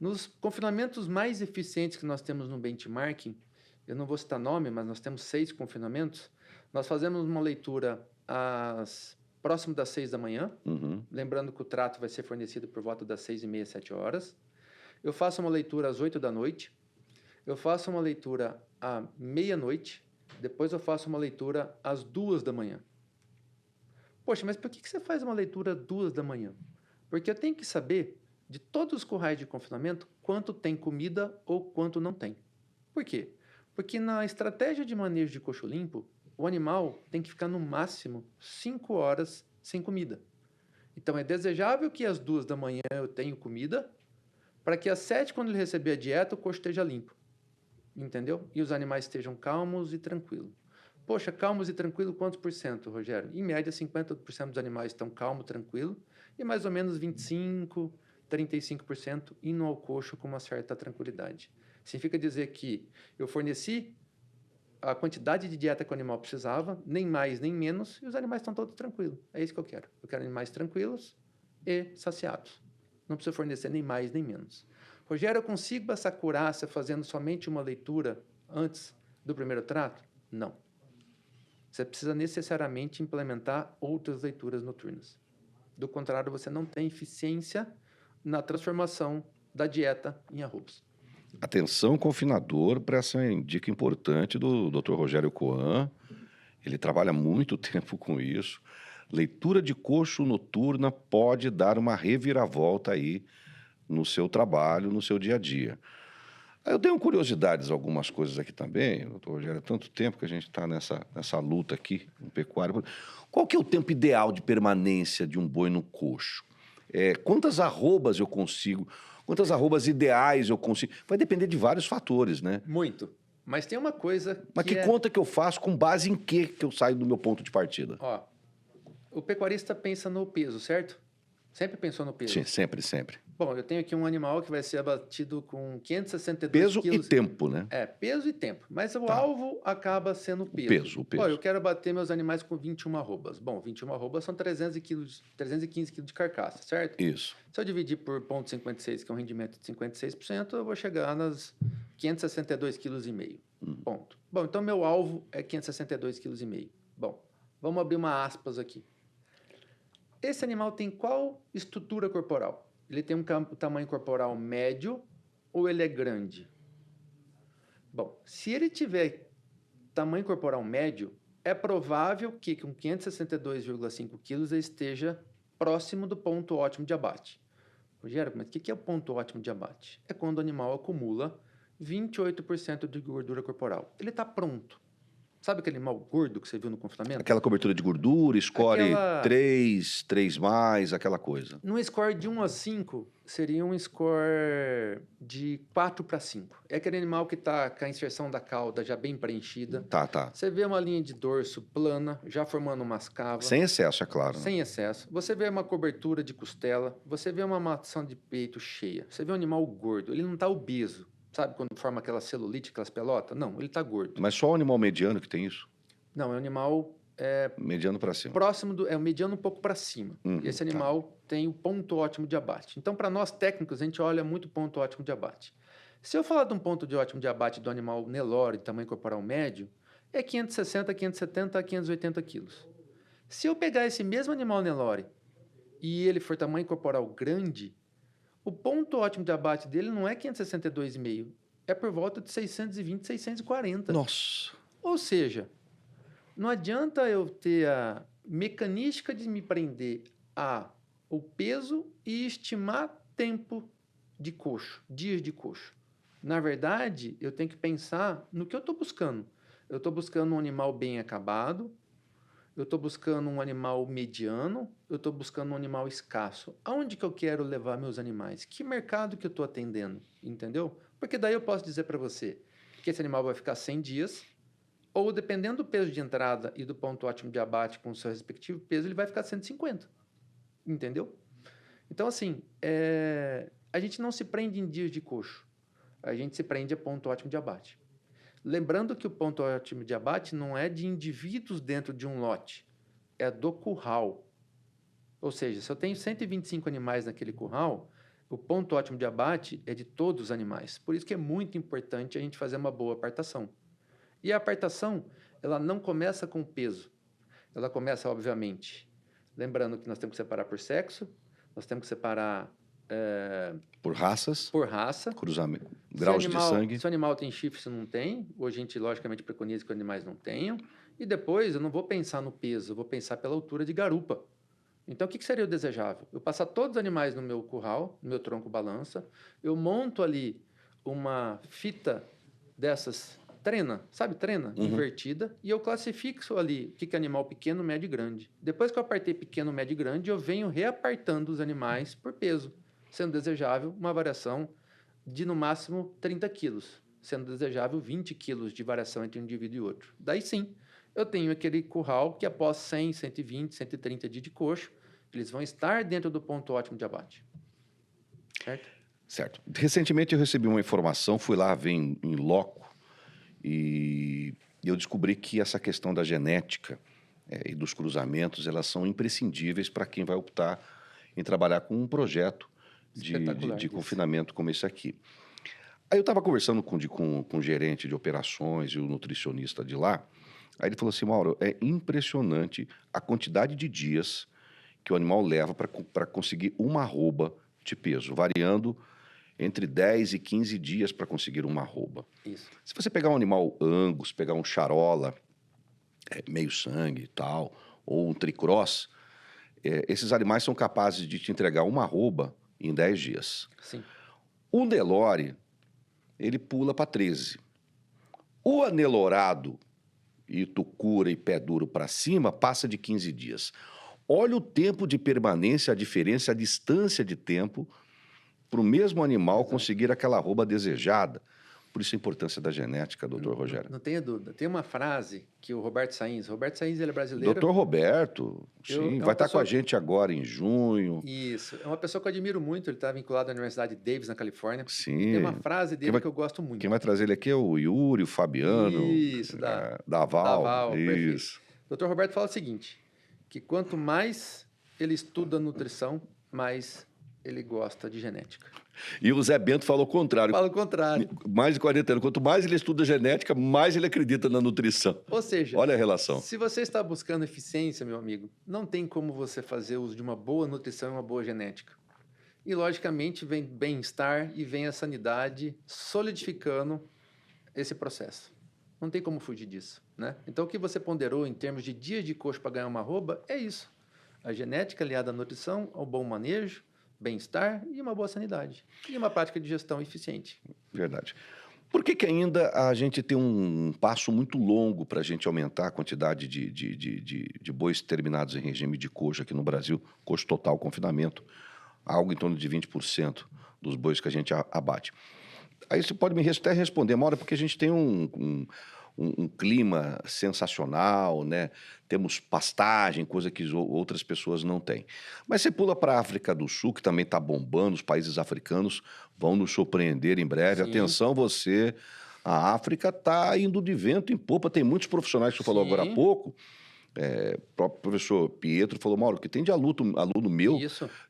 Nos confinamentos mais eficientes que nós temos no benchmarking, eu não vou citar nome, mas nós temos 6 confinamentos, nós fazemos uma leitura próximo das 6 da manhã, lembrando que o trato vai ser fornecido por volta das 6h30, 7 horas. Eu faço uma leitura às 8 da noite, eu faço uma leitura à meia-noite, depois eu faço uma leitura às 2 da manhã. Poxa, mas por que você faz uma leitura às 2 da manhã? Porque eu tenho que saber, de todos os currais de confinamento, quanto tem comida ou quanto não tem. Por quê? Porque na estratégia de manejo de coxo limpo, o animal tem que ficar no máximo 5 horas sem comida. Então é desejável que às 2 da manhã eu tenha comida, para que às 7, quando ele receber a dieta, o coxo esteja limpo. Entendeu? E os animais estejam calmos e tranquilos. Poxa, calmos e tranquilos, quantos por cento, Rogério? Em média, 50% dos animais estão calmos, tranquilos, e mais ou menos 25%, 35% indo ao coxo com uma certa tranquilidade. Significa dizer que eu forneci a quantidade de dieta que o animal precisava, nem mais nem menos, e os animais estão todos tranquilos. É isso que eu quero. Eu quero animais tranquilos e saciados. Não preciso fornecer nem mais nem menos. Rogério, eu consigo essa acurácia fazendo somente uma leitura antes do primeiro trato? Não. Você precisa necessariamente implementar outras leituras noturnas. Do contrário, você não tem eficiência na transformação da dieta em arrobas. Atenção, confinador, para essa dica importante do Dr. Rogério Coan. Ele trabalha muito tempo com isso. Leitura de coxo noturna pode dar uma reviravolta aí no seu trabalho, no seu dia a dia. Eu tenho curiosidades, algumas coisas aqui também, doutor Rogério, há tanto tempo que a gente está nessa luta aqui, no pecuário. Qual que é o tempo ideal de permanência de um boi no coxo? Quantas arrobas eu consigo? Quantas arrobas ideais eu consigo? Vai depender de vários fatores, né? Muito. Mas tem uma coisa Mas que conta que eu faço, com base em que eu saio do meu ponto de partida? Ó, o pecuarista pensa no peso, certo? Sempre pensou no peso. Sim, sempre, sempre. Bom, eu tenho aqui um animal que vai ser abatido com 562 peso quilos. E tempo, né? Peso e tempo. Mas o alvo acaba sendo o peso. O peso. Ó, eu quero abater meus animais com 21 arrobas. Bom, 21 arrobas são 315 quilos de carcaça, certo? Isso. Se eu dividir por 0,56, que é um rendimento de 56%, eu vou chegar nas 562,5 kg. Ponto. Bom, então meu alvo é 562,5 kg. Bom, vamos abrir uma aspas aqui. Esse animal tem qual estrutura corporal? Ele tem um tamanho corporal médio ou ele é grande? Bom, se ele tiver tamanho corporal médio, é provável que com 562,5 quilos ele esteja próximo do ponto ótimo de abate. Rogério, mas o que é o ponto ótimo de abate? É quando o animal acumula 28% de gordura corporal. Ele está pronto. Sabe aquele animal gordo que você viu no confinamento? Aquela cobertura de gordura, score 3, 3+, aquela coisa. Num score de 1 a 5, seria um score de 4 para 5. É aquele animal que está com a inserção da cauda já bem preenchida. Tá. Você vê uma linha de dorso plana, já formando umas cavas. Sem excesso, é claro. Sem excesso. Você vê uma cobertura de costela, você vê uma maçã de peito cheia. Você vê um animal gordo, ele não está obeso. Sabe quando forma aquela celulite, aquelas pelotas? Não, ele está gordo. Mas só o animal mediano que tem isso? Não, é um animal... mediano para cima. Próximo do... É o mediano um pouco para cima. Esse animal tem o ponto ótimo de abate. Então, para nós técnicos, a gente olha muito o ponto ótimo de abate. Se eu falar de um ponto de ótimo de abate do animal Nelore, de tamanho corporal médio, é 560, 570 a 580 quilos. Se eu pegar esse mesmo animal Nelore e ele for tamanho corporal grande, o ponto ótimo de abate dele não é 562,5, é por volta de 620, 640. Nossa! Ou seja, não adianta eu ter a mecanística de me prender ao peso e estimar tempo de coxo, dias de coxo. Na verdade, eu tenho que pensar no que eu estou buscando. Eu estou buscando um animal bem acabado, eu estou buscando um animal mediano, eu estou buscando um animal escasso. Aonde que eu quero levar meus animais? Que mercado que eu estou atendendo? Entendeu? Porque daí eu posso dizer para você que esse animal vai ficar 100 dias, ou dependendo do peso de entrada e do ponto ótimo de abate com o seu respectivo peso, ele vai ficar 150. Entendeu? Então, assim, a gente não se prende em dias de coxo. A gente se prende a ponto ótimo de abate. Lembrando que o ponto ótimo de abate não é de indivíduos dentro de um lote. é do curral. Ou seja, se eu tenho 125 animais naquele curral, o ponto ótimo de abate é de todos os animais. Por isso que é muito importante a gente fazer uma boa apartação. E a apartação, ela não começa com peso. Ela começa, obviamente, lembrando que nós temos que separar por sexo, nós temos que separar Por raças, por raça. cruzamento, Se o graus de animal, sangue. se o animal tem chifre, se não tem, hoje a gente logicamente preconiza que os animais não tenham. E depois eu não vou pensar no peso, eu vou pensar pela altura de garupa. Então, o que seria o desejável? Eu passar todos os animais no meu curral, no meu tronco balança, eu monto ali uma fita dessas trena, sabe, trena, invertida, e eu classifico ali o que é animal pequeno, médio e grande. Depois que eu apartei pequeno, médio e grande, eu venho reapartando os animais por peso, sendo desejável uma variação de, no máximo, 30 quilos, sendo desejável 20 quilos de variação entre um indivíduo e outro. Daí sim, eu tenho aquele curral que após 100, 120, 130 dias de coxo, eles vão estar dentro do ponto ótimo de abate. Certo? Certo. Recentemente eu recebi uma informação, fui lá ver em loco e eu descobri que essa questão da genética e dos cruzamentos, elas são imprescindíveis para quem vai optar em trabalhar com um projeto Espetacular de isso. confinamento como esse aqui. Aí eu estava conversando com o gerente de operações e o nutricionista de lá, aí ele falou assim, Mauro, é impressionante a quantidade de dias que o animal leva para conseguir uma arroba de peso, variando entre 10 e 15 dias para conseguir uma arroba. Isso. Se você pegar um animal Angus, pegar um charola, meio sangue e tal, ou um tricross, esses animais são capazes de te entregar uma arroba em 10 dias. Sim. O Nelore, ele pula para 13. O anelorado, e tucura e pé duro para cima, passa de 15 dias. Olha o tempo de permanência, a diferença, a distância de tempo para o mesmo animal conseguir aquela arroba desejada. Por isso a importância da genética, doutor Rogério. Não tenha dúvida. Tem uma frase que o Roberto Sainz ele é brasileiro. Doutor Roberto, sim, vai estar com a gente agora em junho. Isso, é uma pessoa que eu admiro muito, ele está vinculado à Universidade Davis, na Califórnia. Sim. Tem uma frase dele que eu gosto muito. Quem vai trazer ele aqui é o Yuri, o Fabiano. Isso, da Val. Isso. O Dr. Roberto fala o seguinte, que quanto mais ele estuda nutrição, mais ele gosta de genética. E o Zé Bento fala o contrário. Fala o contrário. Mais de 40 anos. Quanto mais ele estuda genética, mais ele acredita na nutrição. Ou seja, olha a relação. Se você está buscando eficiência, meu amigo, não tem como você fazer uso de uma boa nutrição e uma boa genética. E, logicamente, vem bem-estar e vem a sanidade solidificando esse processo. Não tem como fugir disso, né? Então, o que você ponderou em termos de dias de coxo para ganhar uma arroba é isso. A genética aliada à nutrição, ao bom manejo, bem-estar e uma boa sanidade. E uma prática de gestão eficiente. Verdade. Por que ainda a gente tem um passo muito longo para a gente aumentar a quantidade de bois terminados em regime de coxo aqui no Brasil, coxo total, confinamento, algo em torno de 20% dos bois que a gente abate? Aí você pode me até responder, Mauro, porque a gente tem um clima sensacional, né? Temos pastagem, coisa que outras pessoas não têm. Mas você pula para a África do Sul, que também está bombando, os países africanos vão nos surpreender em breve. Sim. Atenção você, a África está indo de vento em popa, tem muitos profissionais que você falou agora há pouco. O próprio professor Pietro falou, Mauro, que tem de aluno meu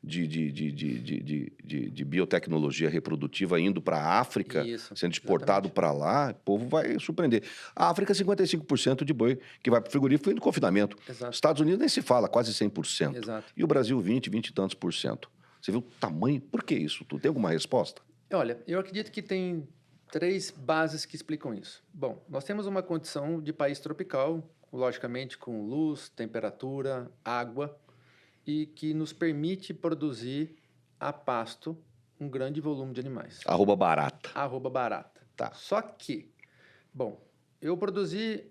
de biotecnologia reprodutiva indo para a África, sendo exportado para lá, o povo vai surpreender. A África, 55% de boi que vai para o frigorífico indo confinamento. Exato. Estados Unidos nem se fala, quase 100%. Exato. E o Brasil, 20 e tantos por cento. Você viu o tamanho? Por que isso? Tu tem alguma resposta? Olha, eu acredito que tem 3 bases que explicam isso. Bom, nós temos uma condição de país tropical, logicamente com luz, temperatura, água, e que nos permite produzir a pasto um grande volume de animais. Arroba barata. Arroba barata. Tá. Só que, bom, eu produzi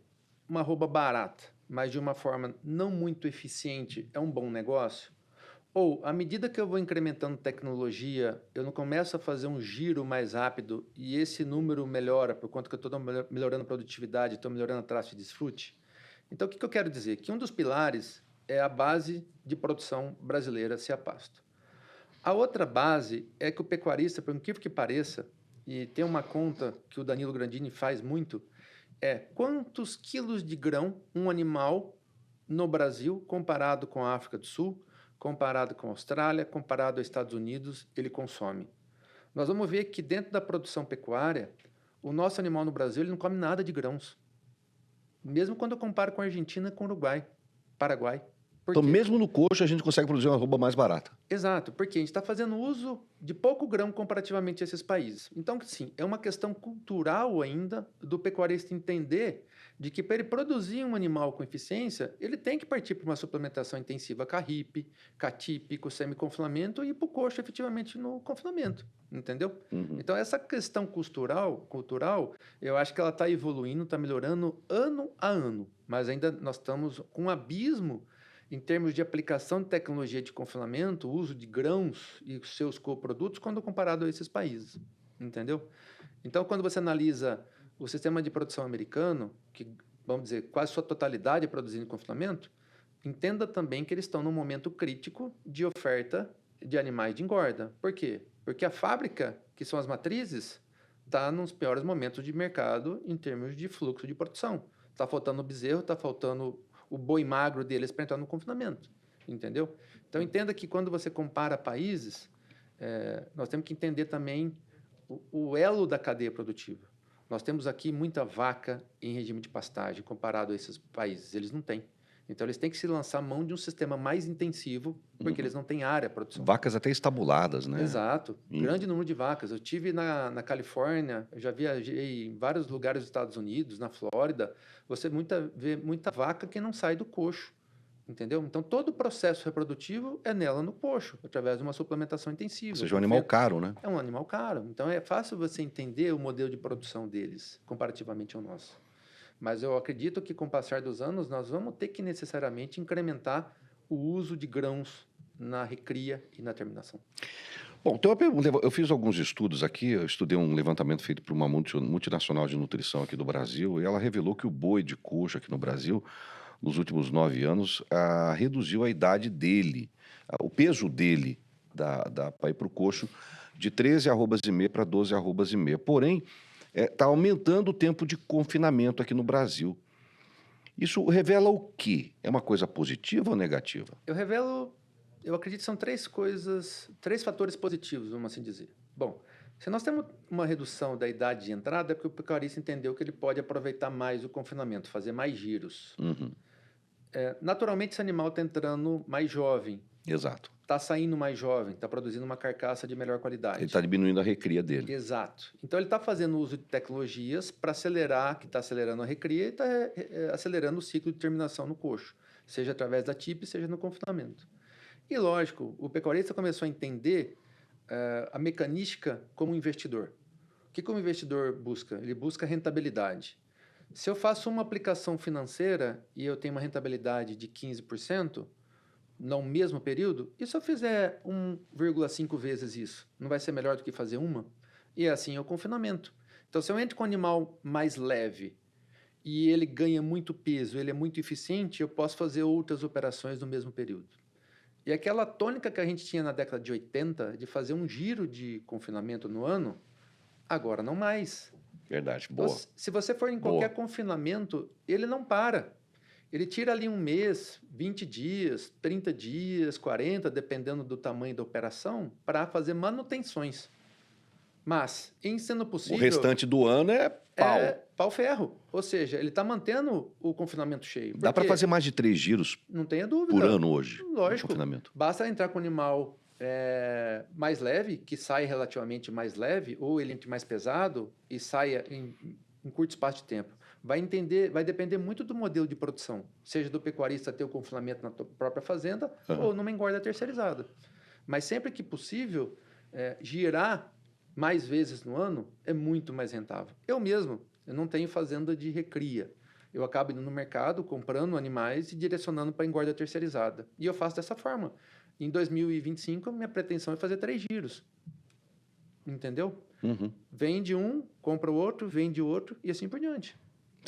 uma arroba barata, mas de uma forma não muito eficiente, é um bom negócio? Ou, à medida que eu vou incrementando tecnologia, eu não começo a fazer um giro mais rápido e esse número melhora por conta que eu estou melhorando a produtividade, estou melhorando a taxa de desfrute? Então, o que eu quero dizer? Que um dos pilares é a base de produção brasileira, se a pasto. A outra base é que o pecuarista, por incrível que pareça, e tem uma conta que o Danilo Grandini faz muito, é quantos quilos de grão um animal no Brasil, comparado com a África do Sul, comparado com a Austrália, comparado aos Estados Unidos, ele consome. Nós vamos ver que dentro da produção pecuária, o nosso animal no Brasil ele não come nada de grãos. Mesmo quando eu comparo com a Argentina, com o Uruguai, Paraguai. Por Então, quê? mesmo no coxo, a gente consegue produzir uma arroba mais barata. Exato, porque a gente está fazendo uso de pouco grão comparativamente a esses países. Então, sim, é uma questão cultural ainda do pecuarista entender de que para ele produzir um animal com eficiência, ele tem que partir para uma suplementação intensiva CARIP, CATIP, semiconfinamento e ir para o coxo efetivamente no confinamento, entendeu? Então, essa questão cultural, eu acho que ela está evoluindo, está melhorando ano a ano, mas ainda nós estamos com um abismo em termos de aplicação de tecnologia de confinamento, uso de grãos e seus coprodutos, quando comparado a esses países, entendeu? Então, quando você analisa o sistema de produção americano, que, vamos dizer, quase sua totalidade é produzida em confinamento, entenda também que eles estão num momento crítico de oferta de animais de engorda. Por quê? Porque a fábrica, que são as matrizes, está nos piores momentos de mercado em termos de fluxo de produção. Está faltando o bezerro, está faltando o boi magro deles para entrar no confinamento, entendeu? Então, entenda que quando você compara países, nós temos que entender também o elo da cadeia produtiva. Nós temos aqui muita vaca em regime de pastagem comparado a esses países. Eles não têm. Então, eles têm que se lançar mão de um sistema mais intensivo, porque eles não têm área para produção. Vacas até estabuladas, né? Exato. Grande número de vacas. Eu tive na Califórnia, eu já viajei em vários lugares dos Estados Unidos, na Flórida. Você vê muita vaca que não sai do coxo, entendeu? Então, todo o processo reprodutivo é nela no coxo, através de uma suplementação intensiva. Ou seja, é um animal caro, né? É um animal caro. Então, é fácil você entender o modelo de produção deles, comparativamente ao nosso. Mas eu acredito que, com o passar dos anos, nós vamos ter que necessariamente incrementar o uso de grãos na recria e na terminação. Bom, tem uma pergunta. Eu fiz alguns estudos aqui, eu estudei um levantamento feito por uma multinacional de nutrição aqui do Brasil, e ela revelou que o boi de coxo aqui no Brasil, nos últimos 9 anos, reduziu a idade dele, o peso dele para ir para o coxo, de 13 arrobas e meia para 12 arrobas e meia. Porém, está aumentando o tempo de confinamento aqui no Brasil. Isso revela o quê? É uma coisa positiva ou negativa? Eu acredito que são três fatores positivos, vamos assim dizer. Bom, se nós temos uma redução da idade de entrada, é porque o pecuarista entendeu que ele pode aproveitar mais o confinamento, fazer mais giros. Naturalmente, esse animal está entrando mais jovem. Exato. Está saindo mais jovem, está produzindo uma carcaça de melhor qualidade. Ele está diminuindo a recria dele. Exato. Então, ele está fazendo uso de tecnologias para acelerar, que está acelerando a recria e está acelerando o ciclo de terminação no coxo, seja através da TIP, seja no confinamento. E, lógico, o pecuarista começou a entender a mecanística como investidor. O que o investidor busca? Ele busca rentabilidade. Se eu faço uma aplicação financeira e eu tenho uma rentabilidade de 15%, no mesmo período, e se eu fizer 1,5 vezes isso? Não vai ser melhor do que fazer uma? E assim é o confinamento. Então, se eu entro com um animal mais leve e ele ganha muito peso, ele é muito eficiente, eu posso fazer outras operações no mesmo período. E aquela tônica que a gente tinha na década de 80, de fazer um giro de confinamento no ano, agora não mais. Verdade, boa. Então, se você for em qualquer confinamento, ele não para. Ele tira ali um mês, 20 dias, 30 dias, 40, dependendo do tamanho da operação, para fazer manutenções. Mas, em sendo possível... O restante do ano é pau. É pau-ferro. Ou seja, ele está mantendo o confinamento cheio. Dá para fazer mais de 3 giros não tenha dúvida, por ano hoje. Lógico. Confinamento. Basta entrar com um animal mais leve, que sai relativamente mais leve, ou ele entre mais pesado e saia em curto espaço de tempo. Vai depender muito do modelo de produção, seja do pecuarista ter o confinamento na própria fazenda ou numa engorda terceirizada. Mas sempre que possível, girar mais vezes no ano é muito mais rentável. Eu não tenho fazenda de recria. Eu acabo indo no mercado, comprando animais e direcionando para a engorda terceirizada. E eu faço dessa forma. Em 2025, minha pretensão é fazer 3 giros. Entendeu? Vende um, compra o outro, vende o outro e assim por diante.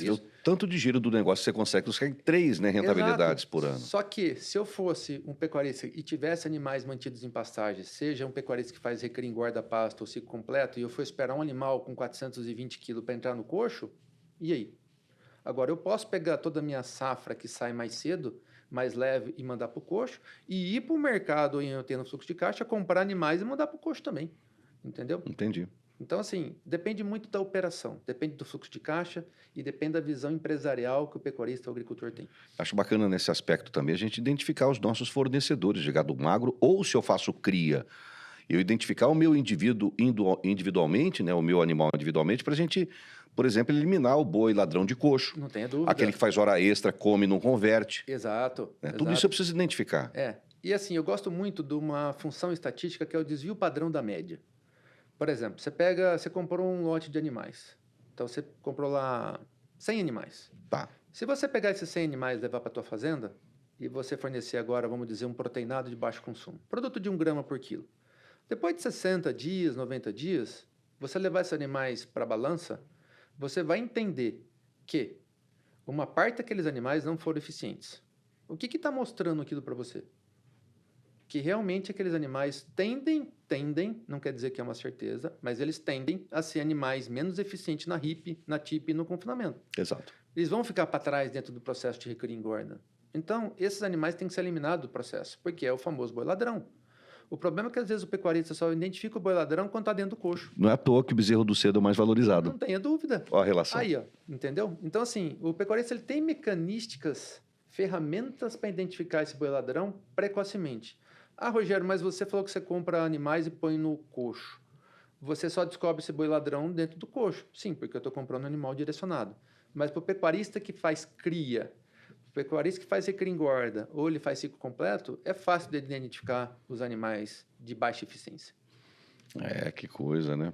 O tanto de giro do negócio que você consegue 3, né, rentabilidades por ano. Só que se eu fosse um pecuarista e tivesse animais mantidos em pastagem, seja um pecuarista que faz recria, engorda, pasto ou ciclo completo, e eu for esperar um animal com 420 quilos para entrar no coxo, e aí? Agora, eu posso pegar toda a minha safra que sai mais cedo mais leve e mandar para o coxo, e ir para o mercado em eu tendo fluxo de caixa, comprar animais e mandar para o coxo também, entendeu? Entendi. Então, assim, depende muito da operação, depende do fluxo de caixa e depende da visão empresarial que o pecuarista ou agricultor tem. Acho bacana nesse aspecto também a gente identificar os nossos fornecedores de gado magro, ou se eu faço cria, eu identificar o meu indivíduo individualmente, né, o meu animal individualmente, para a gente, por exemplo, eliminar o boi ladrão de coxo, Não tenha dúvida. aquele que faz hora extra, come e não converte. Exato. Né? Tudo isso eu preciso identificar. E assim, eu gosto muito de uma função estatística que é o desvio padrão da média. Por exemplo, você comprou um lote de animais. Então, você comprou lá 100 animais. Tá. Se você pegar esses 100 animais e levar para a tua fazenda, e você fornecer agora, vamos dizer, um proteinado de baixo consumo, produto de 1 grama por quilo. Depois de 60 dias, 90 dias, você levar esses animais para a balança, você vai entender que uma parte daqueles animais não foram eficientes. O que está mostrando aquilo para você? Que realmente aqueles animais tendem, não quer dizer que é uma certeza, mas eles tendem a ser animais menos eficientes na RIP, na TIP e no confinamento. Exato. Eles vão ficar para trás dentro do processo de recria e engorda. Então, esses animais têm que ser eliminados do processo, porque é o famoso boi ladrão. O problema é que às vezes o pecuarista só identifica o boi ladrão quando está dentro do coxo. Não é à toa que o bezerro do cedo é o mais valorizado. Não tenha dúvida. Olha a relação. Aí, ó, entendeu? Então, assim, o pecuarista ele tem mecanísticas, ferramentas para identificar esse boi ladrão precocemente. Ah, Rogério, mas você falou que você compra animais e põe no coxo. Você só descobre esse boi ladrão dentro do coxo. Sim, porque eu estou comprando um animal direcionado. Mas para o pecuarista que faz cria, o pecuarista que faz recria e engorda, ou ele faz ciclo completo, é fácil de identificar os animais de baixa eficiência. Que coisa, né?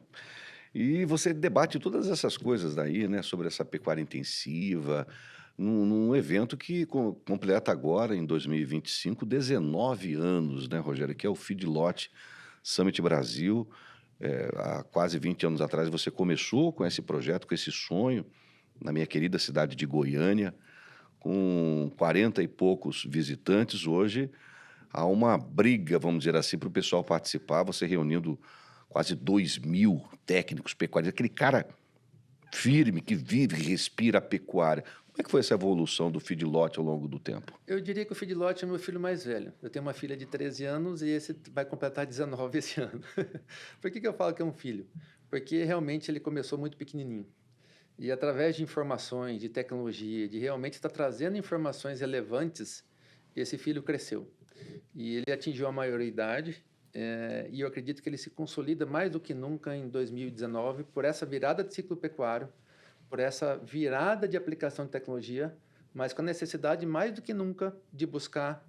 E você debate todas essas coisas daí, né? Sobre essa pecuária intensiva, num evento que completa agora, em 2025, 19 anos, né, Rogério? Que é o Feedlot Summit Brasil. Há quase 20 anos atrás você começou com esse projeto, com esse sonho, na minha querida cidade de Goiânia, com 40 e poucos visitantes. Hoje há uma briga, vamos dizer assim, para o pessoal participar, você reunindo quase 2.000 técnicos pecuaristas, aquele cara firme, que vive e respira a pecuária. Como é que foi essa evolução do Feedlot ao longo do tempo? Eu diria que o Feedlot é meu filho mais velho. Eu tenho uma filha de 13 anos e esse vai completar 19 esse ano. Por que eu falo que é um filho? Porque realmente ele começou muito pequenininho. E através de informações, de tecnologia, de realmente estar trazendo informações relevantes, esse filho cresceu. E ele atingiu a maioridade, e eu acredito que ele se consolida mais do que nunca em 2019 por essa virada de ciclo pecuário, por essa virada de aplicação de tecnologia, mas com a necessidade mais do que nunca de buscar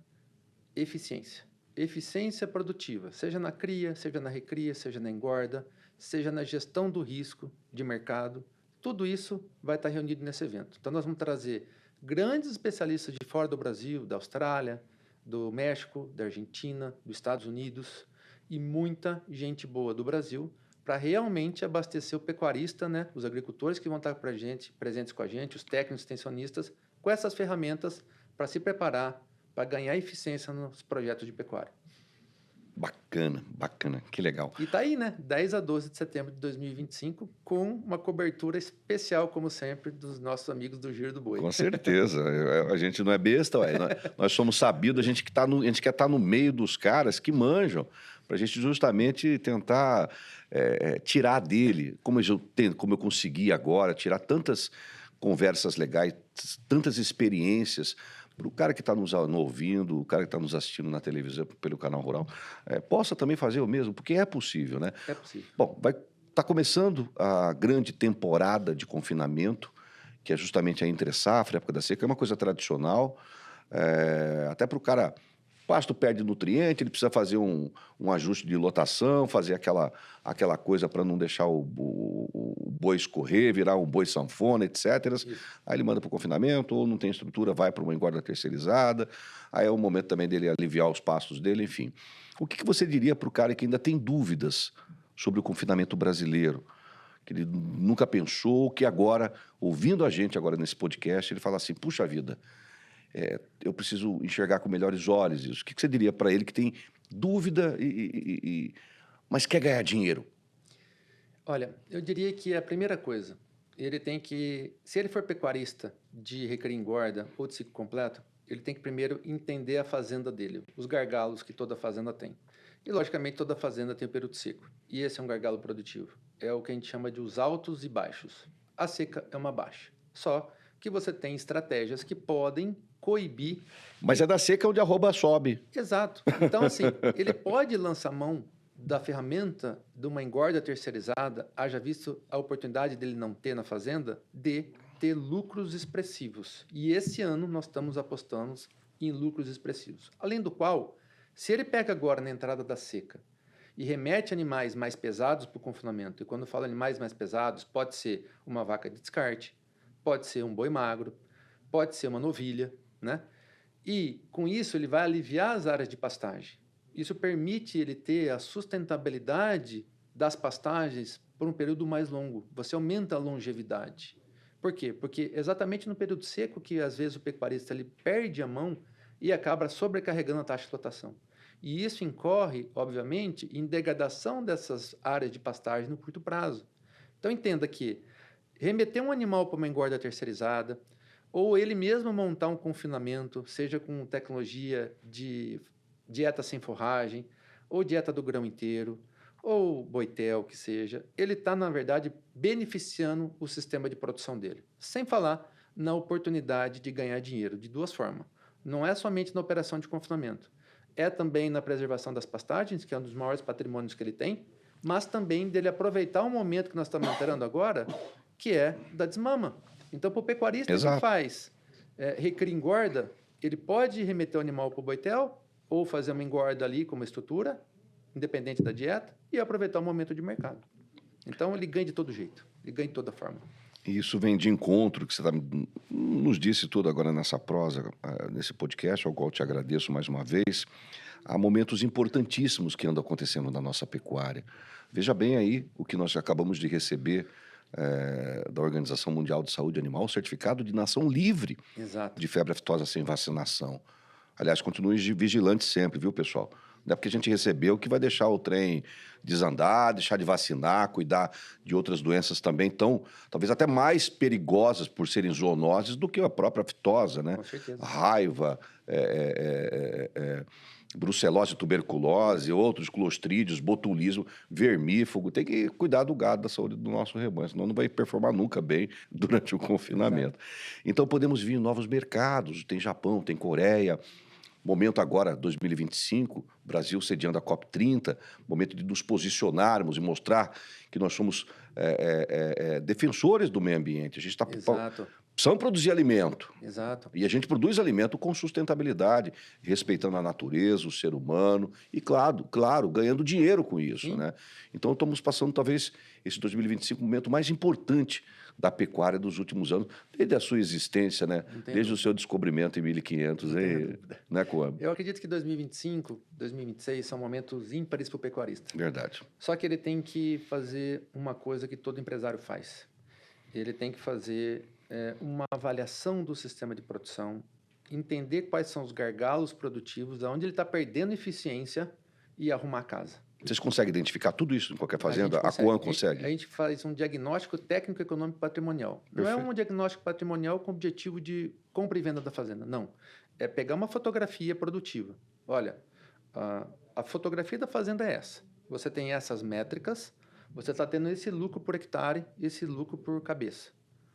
eficiência. Eficiência produtiva, seja na cria, seja na recria, seja na engorda, seja na gestão do risco de mercado. Tudo isso vai estar reunido nesse evento. Então, nós vamos trazer grandes especialistas de fora do Brasil, da Austrália, do México, da Argentina, dos Estados Unidos e muita gente boa do Brasil para realmente abastecer o pecuarista, né? Os agricultores que vão estar presentes com a gente, os técnicos extensionistas, com essas ferramentas para se preparar para ganhar eficiência nos projetos de pecuária. Bacana, bacana, que legal. E tá aí, né? 10 a 12 de setembro de 2025, com uma cobertura especial, como sempre, dos nossos amigos do Giro do Boi. Com certeza. A gente não é besta, ué. Nós somos sabidos, a gente quer estar no meio dos caras que manjam, para a gente justamente tentar tirar dele, como eu consegui agora, tirar tantas conversas legais, tantas experiências, para o cara que está nos ouvindo, o cara que está nos assistindo na televisão, pelo Canal Rural, possa também fazer o mesmo, porque é possível, né? É possível. Bom, tá começando a grande temporada de confinamento, que é justamente a entre-safra, a época da seca, é uma coisa tradicional, até para o cara... Pasto perde nutriente, ele precisa fazer um ajuste de lotação, fazer aquela coisa para não deixar o boi escorrer, virar um boi sanfona, etc. Isso. Aí ele manda para o confinamento, ou não tem estrutura, vai para uma engorda terceirizada. Aí é o momento também dele aliviar os pastos dele, enfim. O que você diria para o cara que ainda tem dúvidas sobre o confinamento brasileiro? Que ele nunca pensou, que agora, ouvindo a gente agora nesse podcast, ele fala assim, puxa vida, eu preciso enxergar com melhores olhos isso. O que você diria para ele que tem dúvida, mas quer ganhar dinheiro? Olha, eu diria que a primeira coisa, ele tem que, se ele for pecuarista de recria e engorda ou de ciclo completo, ele tem que primeiro entender a fazenda dele, os gargalos que toda fazenda tem. E, logicamente, toda fazenda tem o período seco. E esse é um gargalo produtivo. É o que a gente chama de os altos e baixos. A seca é uma baixa. Só que você tem estratégias que podem coibir. Mas é da seca onde a arroba sobe. Exato. Então, assim, ele pode lançar mão da ferramenta de uma engorda terceirizada, haja visto a oportunidade dele não ter na fazenda, de ter lucros expressivos. E esse ano nós estamos apostando em lucros expressivos. Além do qual, se ele pega agora na entrada da seca e remete animais mais pesados para o confinamento, e quando eu falo animais mais pesados, pode ser uma vaca de descarte, pode ser um boi magro, pode ser uma novilha, né? E com isso ele vai aliviar as áreas de pastagem. Isso permite ele ter a sustentabilidade das pastagens por um período mais longo. Você aumenta a longevidade. Por quê? Porque exatamente no período seco que às vezes o pecuarista ele perde a mão e acaba sobrecarregando a taxa de flotação. E isso incorre, obviamente, em degradação dessas áreas de pastagem no curto prazo. Então entenda que remeter um animal para uma engorda terceirizada, ou ele mesmo montar um confinamento, seja com tecnologia de dieta sem forragem, ou dieta do grão inteiro, ou boitel, que seja, ele está, na verdade, beneficiando o sistema de produção dele. Sem falar na oportunidade de ganhar dinheiro, de duas formas. Não é somente na operação de confinamento, é também na preservação das pastagens, que é um dos maiores patrimônios que ele tem, mas também dele aproveitar o momento que nós estamos entrando agora, que é da desmama. Então, para o pecuarista que faz recria engorda, ele pode remeter o animal para o boitel, ou fazer uma engorda ali com uma estrutura, independente da dieta, e aproveitar o momento de mercado. Então, ele ganha de todo jeito, ele ganha de toda forma. E isso vem de encontro, que você nos disse tudo agora nessa prosa, nesse podcast, ao qual te agradeço mais uma vez. Há momentos importantíssimos que andam acontecendo na nossa pecuária. Veja bem aí o que nós acabamos de receber da Organização Mundial de Saúde Animal, o certificado de nação livre. Exato. De febre aftosa sem vacinação. Aliás, continue vigilante sempre, viu, pessoal? Não é porque a gente recebeu que vai deixar o trem desandar, deixar de vacinar, cuidar de outras doenças também tão, talvez até mais perigosas por serem zoonoses do que a própria aftosa, né? Com certeza. Raiva, brucelose, tuberculose, outros clostrídeos, botulismo, vermífugo. Tem que cuidar do gado, da saúde do nosso rebanho, senão não vai performar nunca bem durante o confinamento. Então podemos vir em novos mercados, tem Japão, tem Coreia. Momento agora, 2025, Brasil sediando a COP30, momento de nos posicionarmos e mostrar que nós somos defensores do meio ambiente. A gente está precisando produzir alimento. Exato. E a gente produz alimento com sustentabilidade, respeitando a natureza, o ser humano e, claro, ganhando dinheiro com isso, né? Então, estamos passando, talvez, esse 2025, o momento mais importante da pecuária dos últimos anos, desde a sua existência, né? Desde o seu descobrimento em 1500, né, Coab? Eu acredito que 2025, 2026 são momentos ímpares para o pecuarista. Verdade. Só que ele tem que fazer uma coisa que todo empresário faz. Ele tem que fazer uma avaliação do sistema de produção, entender quais são os gargalos produtivos, onde ele está perdendo eficiência e arrumar a casa. Vocês conseguem identificar tudo isso em qualquer fazenda? A Coam consegue? A gente faz um diagnóstico técnico, econômico e patrimonial. Não é um diagnóstico patrimonial com o objetivo de compra e venda da fazenda, não. É pegar uma fotografia produtiva. Olha, a fotografia da fazenda é essa. Você tem essas métricas, você está tendo esse lucro por hectare, esse lucro por cabeça.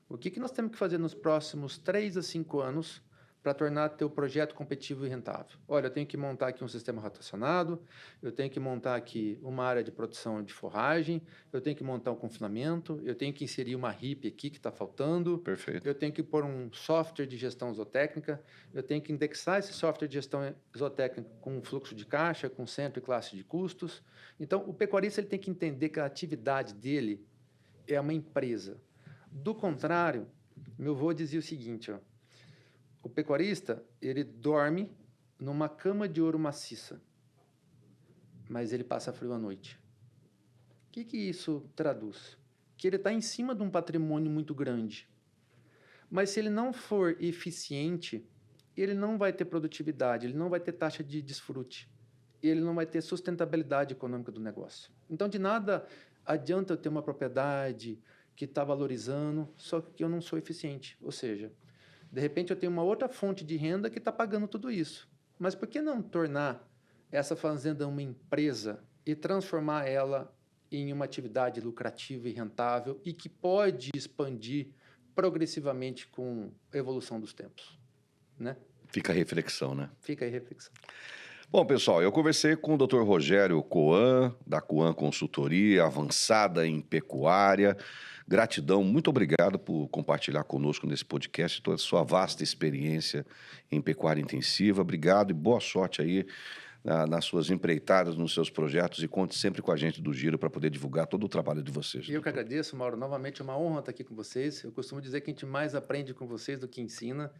O que nós temos que fazer nos próximos 3 a 5 anos para tornar teu projeto competitivo e rentável? Olha, eu tenho que montar aqui um sistema rotacionado, eu tenho que montar aqui uma área de produção de forragem, eu tenho que montar um confinamento, eu tenho que inserir uma RIP aqui que está faltando. Perfeito. Eu tenho que pôr um software de gestão zootécnica, eu tenho que indexar esse software de gestão zootécnica com um fluxo de caixa, com centro e classe de custos. Então, o pecuarista ele tem que entender que a atividade dele é uma empresa. Do contrário, meu avô dizia o seguinte, ó, o pecuarista, ele dorme numa cama de ouro maciça, mas ele passa frio à noite. O que isso traduz? Que ele está em cima de um patrimônio muito grande. Mas se ele não for eficiente, ele não vai ter produtividade, ele não vai ter taxa de desfrute, ele não vai ter sustentabilidade econômica do negócio. Então, de nada adianta eu ter uma propriedade que está valorizando, só que eu não sou eficiente. Ou seja, De repente, eu tenho uma outra fonte de renda que está pagando tudo isso. Mas por que não tornar essa fazenda uma empresa e transformar ela em uma atividade lucrativa e rentável e que pode expandir progressivamente com a evolução dos tempos, né? Fica a reflexão, né? Fica aí a reflexão. Bom, pessoal, eu conversei com o Dr. Rogério Coan, da Coan Consultoria, avançada em pecuária. Gratidão, muito obrigado por compartilhar conosco nesse podcast toda a sua vasta experiência em pecuária intensiva. Obrigado e boa sorte aí nas suas empreitadas, nos seus projetos, e conte sempre com a gente do Giro para poder divulgar todo o trabalho de vocês. Eu que agradeço, Mauro. Novamente, é uma honra estar aqui com vocês. Eu costumo dizer que a gente mais aprende com vocês do que ensina.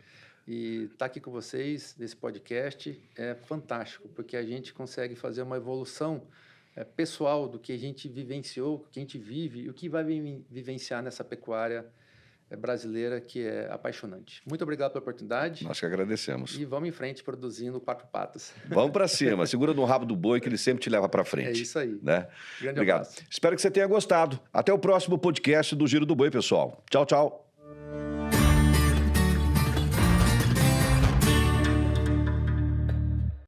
E estar aqui com vocês nesse podcast é fantástico, porque a gente consegue fazer uma evolução pessoal do que a gente vivenciou, do que a gente vive e o que vai vivenciar nessa pecuária brasileira, que é apaixonante. Muito obrigado pela oportunidade. Nós que agradecemos. E vamos em frente produzindo quatro patas. Vamos para cima, segura no rabo do boi que ele sempre te leva para frente. É isso aí. Né? Grande obrigado. abraço. Espero que você tenha gostado. Até o próximo podcast do Giro do Boi, pessoal. Tchau, tchau.